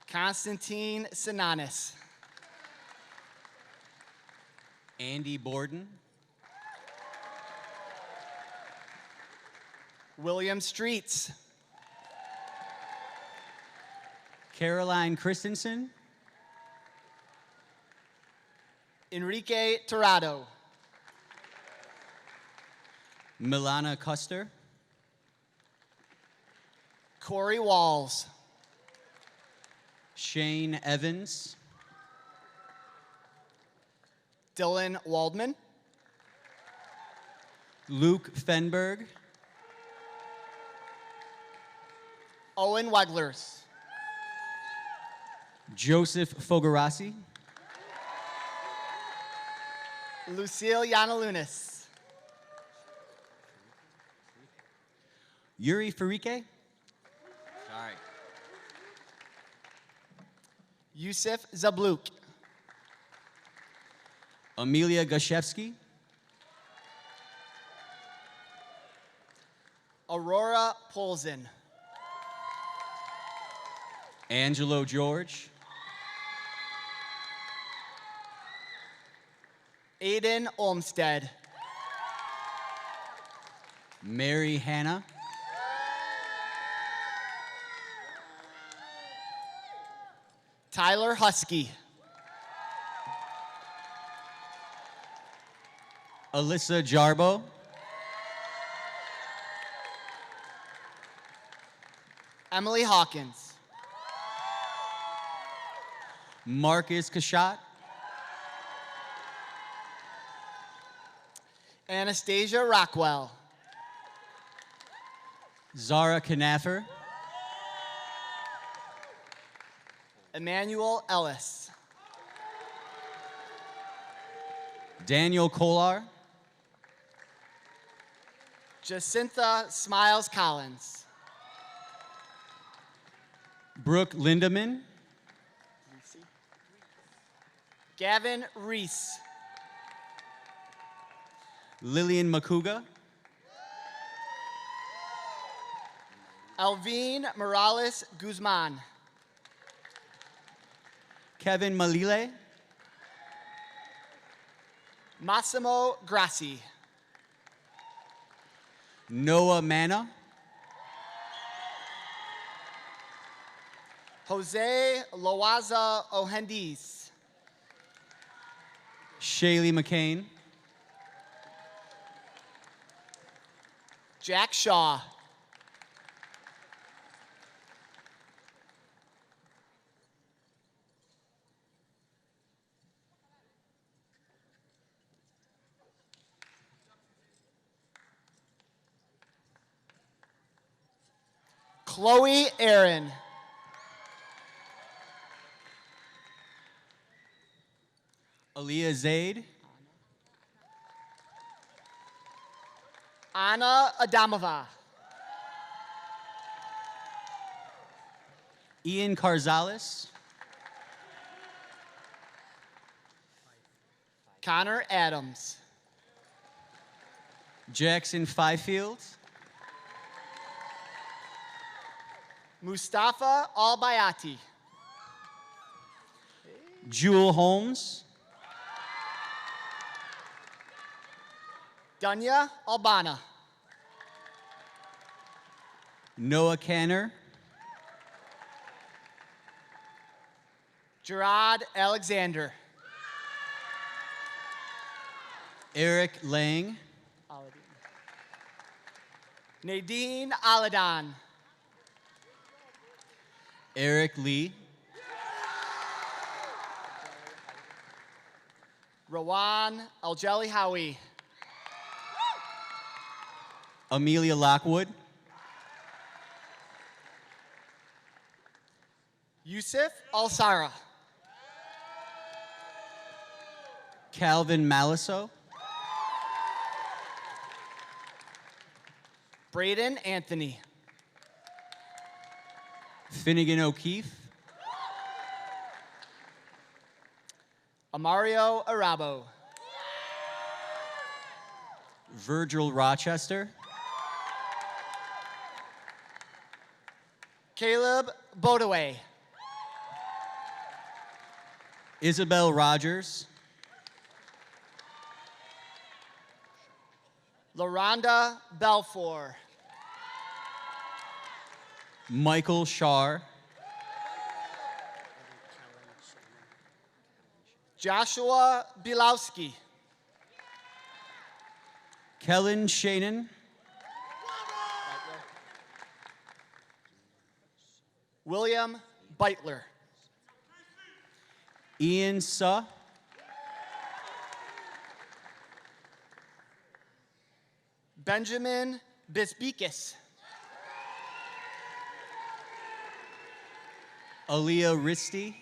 H: Constantine Sinanis.
G: Andy Borden.
H: William Streets.
G: Caroline Christensen.
H: Enrique Torrado.
G: Milana Custer.
H: Corey Walls.
G: Shane Evans.
H: Dylan Waldman.
G: Luke Fenberg.
H: Owen Weglers.
G: Joseph Fogarasi.
H: Lucille Yanalunas.
G: Yuri Farike. Sorry.
H: Yusuf Zabluk.
G: Amelia Gashevsky.
H: Aurora Polzin.
G: Angelo George.
H: Aiden Olmstead.
G: Mary Hannah.
H: Tyler Husky.
G: Alyssa Jarbo.
H: Emily Hawkins.
G: Marcus Kashat.
H: Anastasia Rockwell.
G: Zara Knaffer.
H: Emmanuel Ellis.
G: Daniel Kolar.
H: Jacintha Smiles Collins.
G: Brooke Lindeman.
H: Gavin Reese.
G: Lillian Makuga.
H: Alvin Morales Guzman.
G: Kevin Malile.
H: Massimo Grassi.
G: Noah Manna.
H: Jose Loaza Ohendis.
G: Shaylee McCain.
H: Jack Shaw. Chloe Aaron.
G: Aaliyah Zaid.
H: Anna Adamova.
G: Ian Carzales.
H: Connor Adams.
G: Jackson Fifield.
H: Mustafa Albayati.
G: Jewel Holmes.
H: Dunya Albana.
G: Noah Canner.
H: Gerard Alexander.
G: Eric Lang.
H: Nadine Aladan.
G: Eric Lee.
H: Rawan Aljeli Howie.
G: Amelia Lockwood.
H: Yusuf Alsara.
G: Calvin Maliso.
H: Braden Anthony.
G: Finnegan O'Keefe.
H: Amario Arabo.
G: Virgil Rochester.
H: Caleb Bodaway.
G: Isabel Rogers.
H: LaRonda Belfour.
G: Michael Shar.
H: Joshua Bilowski.
G: Kellen Shannon.
H: William Beitler.
G: Ian Suh.
H: Benjamin Bisbikis.
G: Aaliyah Risty.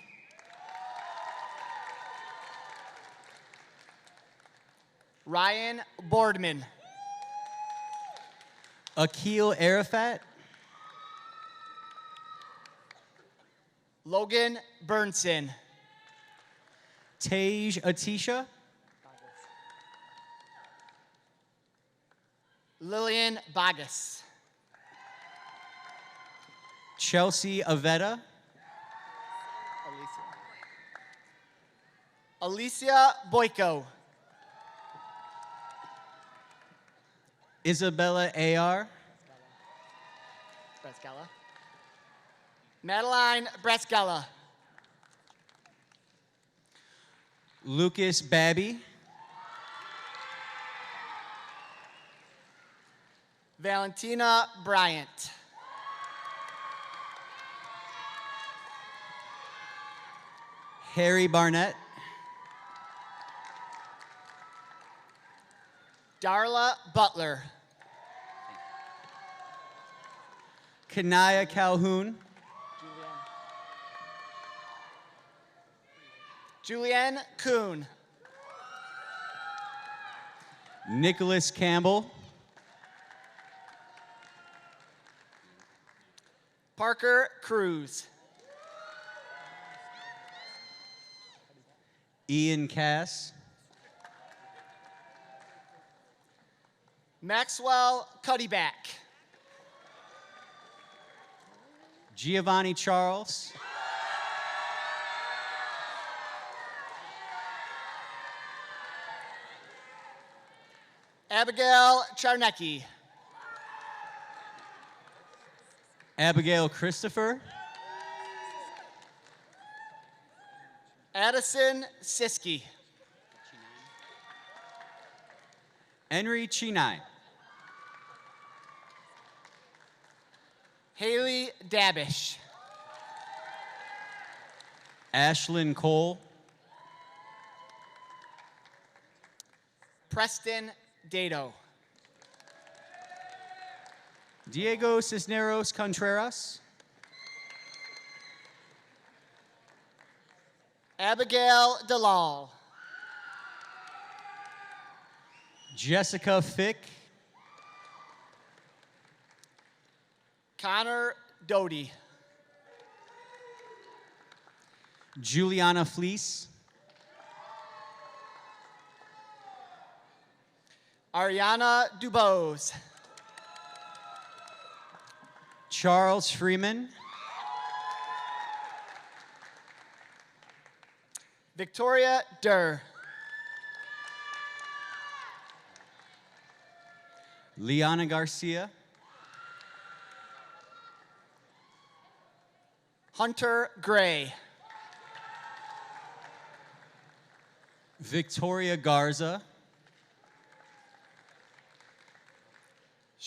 H: Ryan Boardman.
G: Akil Arafat.
H: Logan Burnson.
G: Tej Atisha.
H: Lillian Bagas.
G: Chelsea Avetta.
H: Alicia Boyko.
G: Isabella A.R.
H: Breskella. Madeline Breskella.
G: Lucas Babby.
H: Valentina Bryant.
G: Harry Barnett.
H: Darla Butler.
G: Kanaya Calhoun.
H: Julianne Kuhn.
G: Nicholas Campbell.
H: Parker Cruz.
G: Ian Cass.
H: Maxwell Cuddyback.
G: Giovanni Charles.
H: Abigail Charnecki.
G: Abigail Christopher.
H: Addison Siski.
G: Henry Chinai.
H: Haley Dabish.
G: Ashlyn Cole.
H: Preston Dato.
G: Diego Cisneros Contreras.
H: Abigail Dalal.
G: Jessica Fick.
H: Connor Doty.
G: Juliana Fleece.
H: Ariana Dubose.
G: Charles Freeman.
H: Victoria Durr.
G: Liana Garcia.
H: Hunter Gray.
G: Victoria Garza.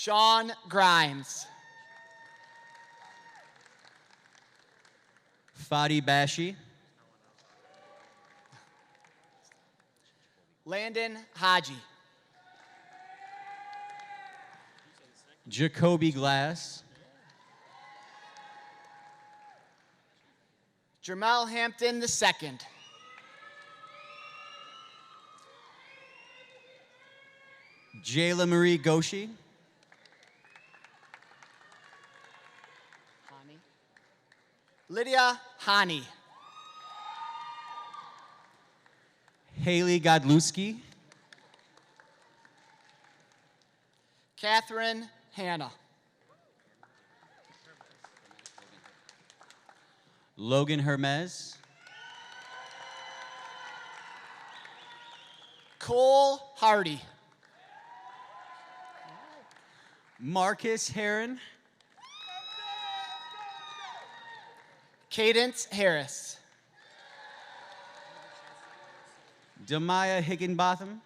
H: Sean Grimes.
G: Fadi Bashi.
H: Landon Haji.
G: Jacoby Glass.
H: Jermel Hampton II.
G: Jayla Marie Goshi.
H: Lydia Hani.
G: Haley Godlewski.
H: Catherine Hannah.
G: Logan Hermes.
H: Cole Hardy.
G: Marcus Heron.
H: Cadence Harris.
G: Demaya Higginbotham.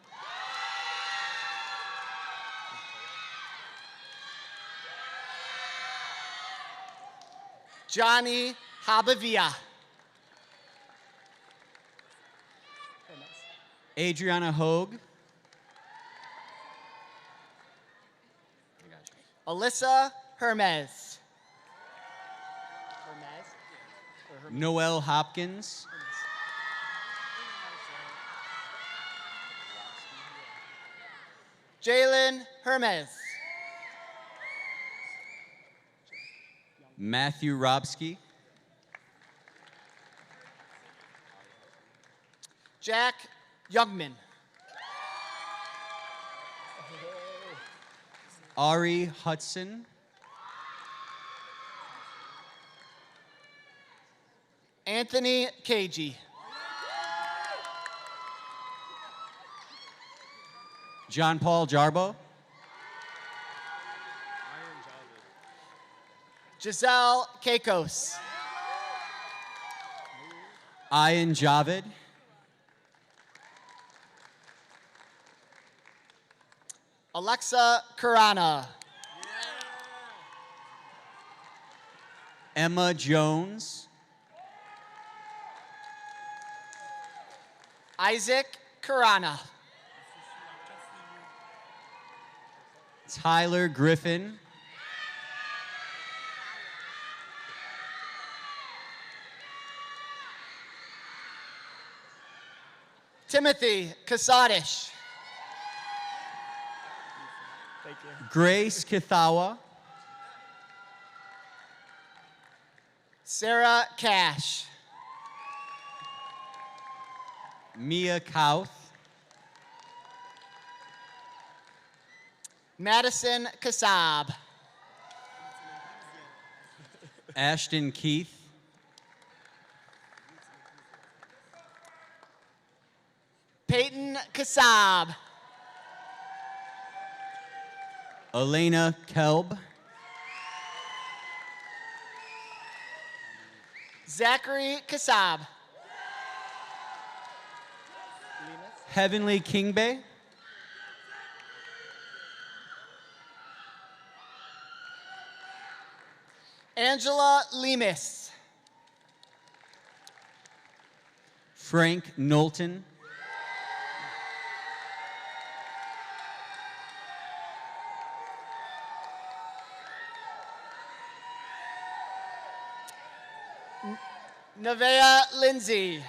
H: Johnny Habavia.
G: Adriana Hogue.
H: Alyssa Hermes.
G: Noel Hopkins.
H: Jalen Hermes.
G: Matthew Robsky.
H: Jack Youngman.
G: Ari Hudson.
H: Anthony Cagey.
G: John Paul Jarbo.
H: Giselle Keikos.
G: Ian Javed.
H: Alexa Karana.
G: Emma Jones.
H: Isaac Karana.
G: Tyler Griffin.
H: Timothy Kasadish.
G: Grace Kithawa.
H: Sarah Cash.
G: Mia Kauth.
H: Madison Kasab.
G: Ashton Keith.
H: Peyton Kasab.
G: Elena Kelb.
H: Zachary Kasab.
G: Heavenly Kingbe.
H: Angela Lemus.
G: Frank Knowlton.
H: Nevaeh Lindsay.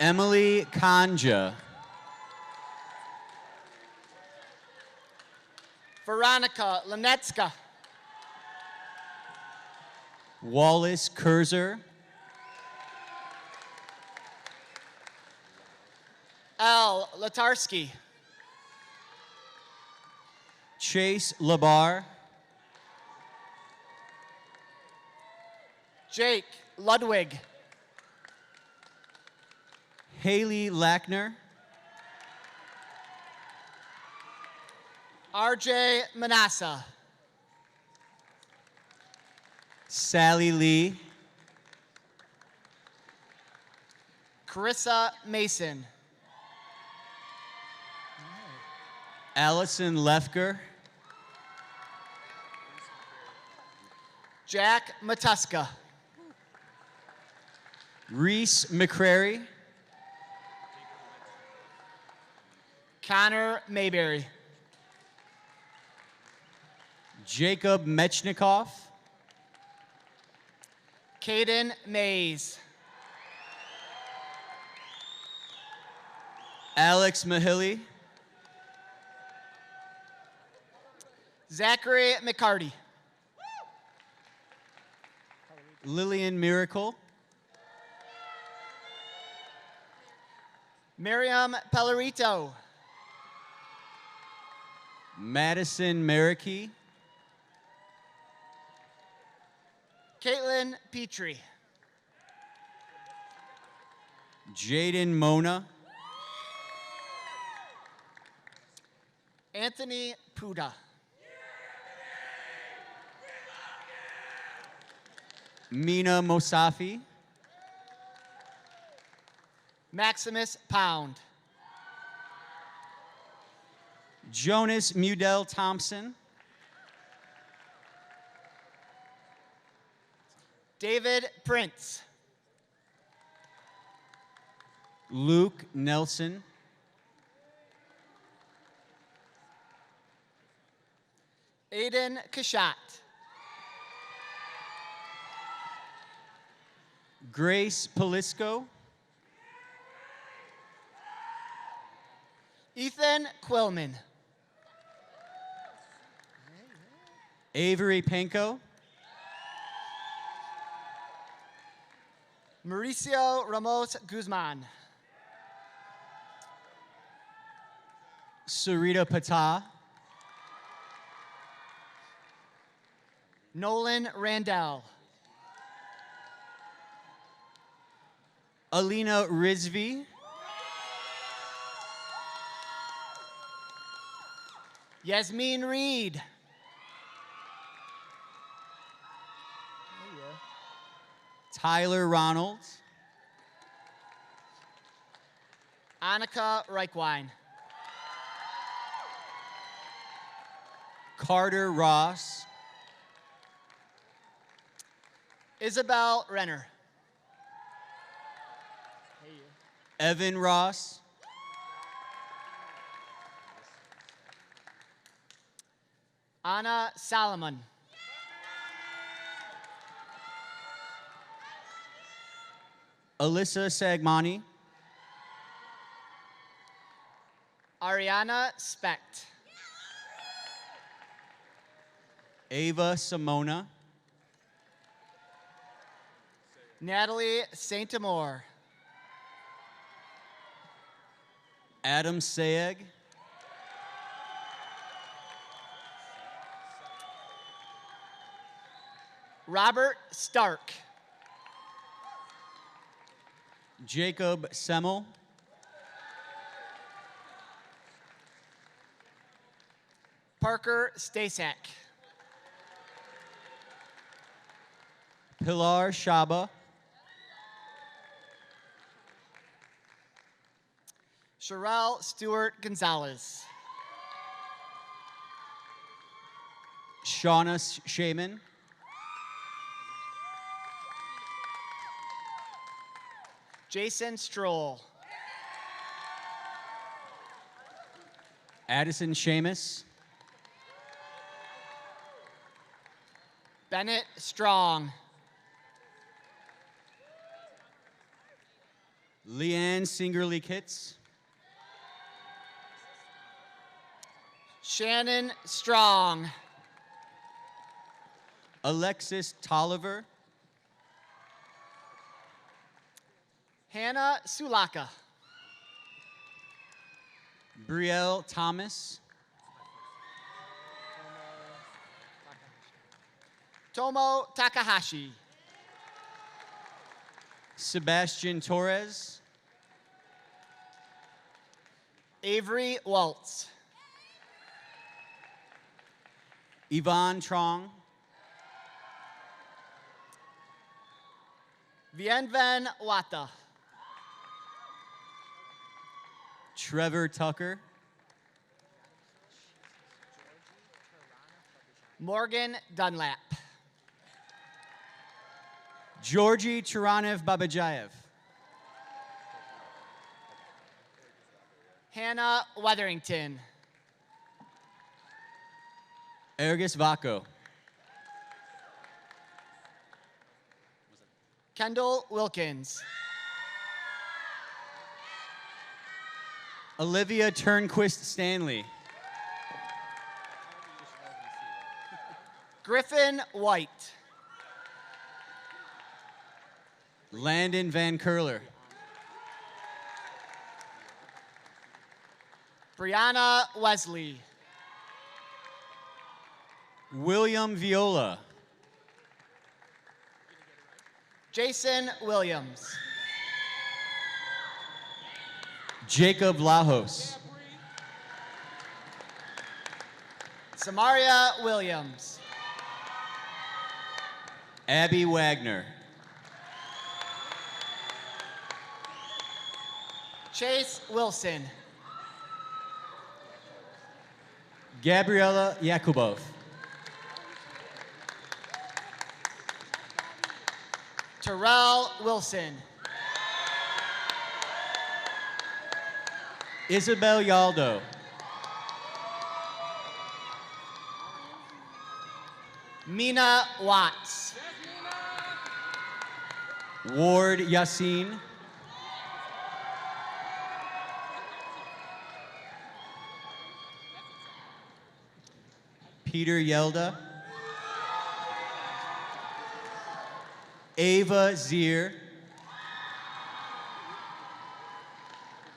G: Emily Kanja.
H: Veronica Lenetska.
G: Wallace Kurzer.
H: Al Latarski.
G: Chase Labar.
H: Jake Ludwig.
G: Haley Lackner.
H: RJ Manassa.
G: Sally Lee.
H: Carissa Mason.
G: Allison Lefker,
H: Jack Matuska.
G: Reese McCrary,
H: Connor Mayberry.
G: Jacob Mechnikoff,
H: Caden Mays.
G: Alex Mahilly,
H: Zachary McCarty.
G: Lillian Miracle,
H: Miriam Pellerito.
G: Madison Marikey,
H: Caitlin Petrie.
G: Jaden Mona,
H: Anthony Puda.
G: Mina Mosafi,
H: Maximus Pound.
G: Jonas Mudell Thompson,
H: David Prince.
G: Luke Nelson,
H: Aiden Kashat.
G: Grace Polisco,
H: Ethan Quillman.
G: Avery Panko,
H: Mauricio Ramos Guzman.
G: Sarita Patah,
H: Nolan Randell.
G: Alina Rizvi,
H: Yasmin Reed.
G: Tyler Ronalds,
H: Annika Reichwein.
G: Carter Ross,
H: Isabel Renner.
G: Evan Ross,
H: Anna Salomon.
G: Alyssa Sagmani,
H: Ariana Specht.
G: Ava Simona,
H: Natalie Saint Amour.
G: Adam Sayeg,
H: Robert Stark.
G: Jacob Semmel,
H: Parker Stasak.
G: Pilar Shaba,
H: Sherelle Stewart Gonzalez.
G: Shauna Shaman,
H: Jason Stroll.
G: Addison Seamus,
H: Bennett Strong.
G: Leanne Singerly Kitts,
H: Shannon Strong.
G: Alexis Tolliver,
H: Hannah Sulaka.
G: Brielle Thomas,
H: Tomo Takahashi.
G: Sebastian Torres,
H: Avery Waltz.
G: Yvonne Trong,
H: Vienven Wata.
G: Trevor Tucker,
H: Morgan Dunlap.
G: Georgi Taranev Babajayev.
H: Hannah Weatherington.
G: Ergis Vako.
H: Kendall Wilkins.
G: Olivia Turnquist Stanley.
H: Griffin White.
G: Landon Van Curler.
H: Brianna Wesley.
G: William Viola.
H: Jason Williams.
G: Jacob Lajos.
H: Samaria Williams.
G: Abby Wagner.
H: Chase Wilson.
G: Gabriela Yakubov.
H: Terrell Wilson.
G: Isabel Yaldo.
H: Mina Watts.
G: Ward Yassin. Peter Yelda. Ava Zier.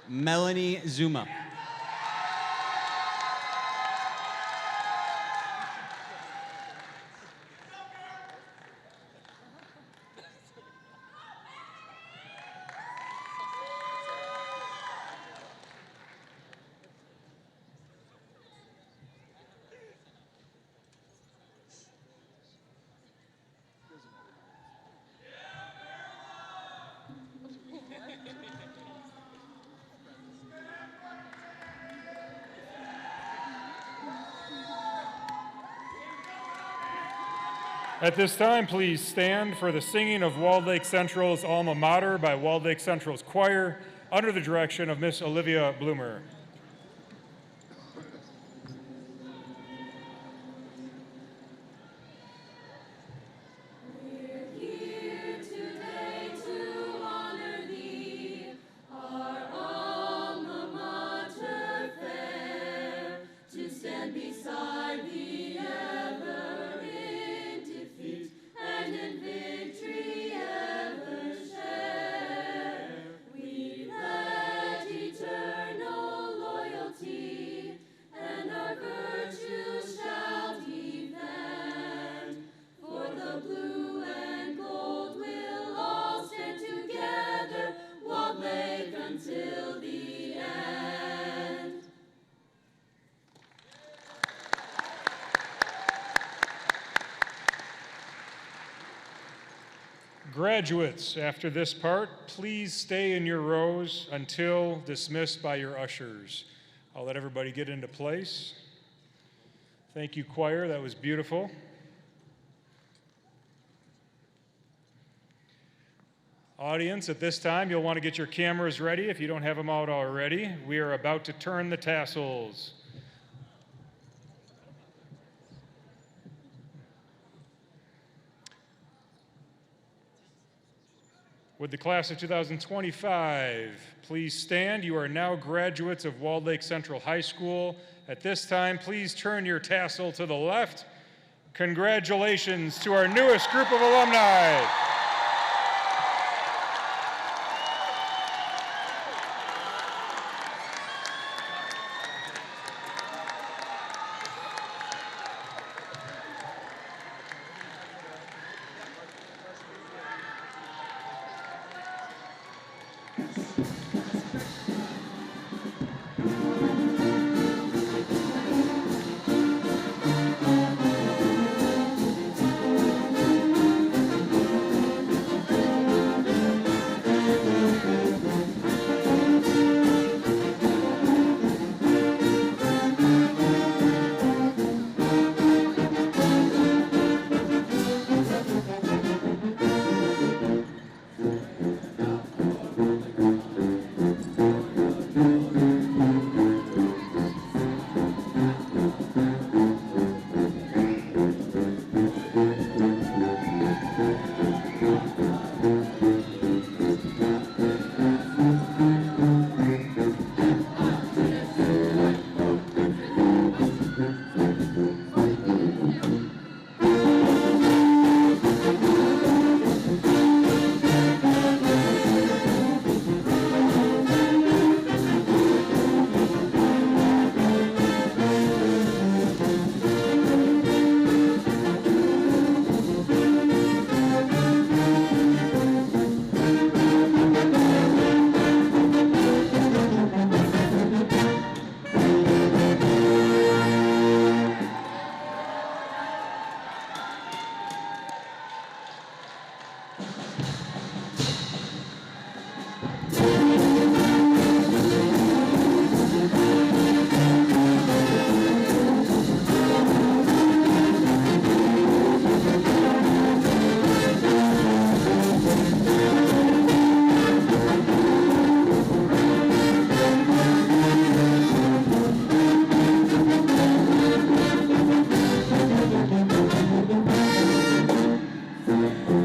G: Melanie Zuma.
A: At this time, please stand for the singing of Walled Lake Central's Alma Mater by Walled Lake Central's choir under the direction of Miss Olivia Bloomer. Graduates, after this part, please stay in your rows until dismissed by your ushers. I'll let everybody get into place. Thank you, choir. That was beautiful. Audience, at this time, you'll want to get your cameras ready if you don't have them out already. We are about to turn the tassels. Would the class of 2025 please stand? You are now graduates of Walled Lake Central High School. At this time, please turn your tassel to the left. Congratulations to our newest group of alumni.
I: you.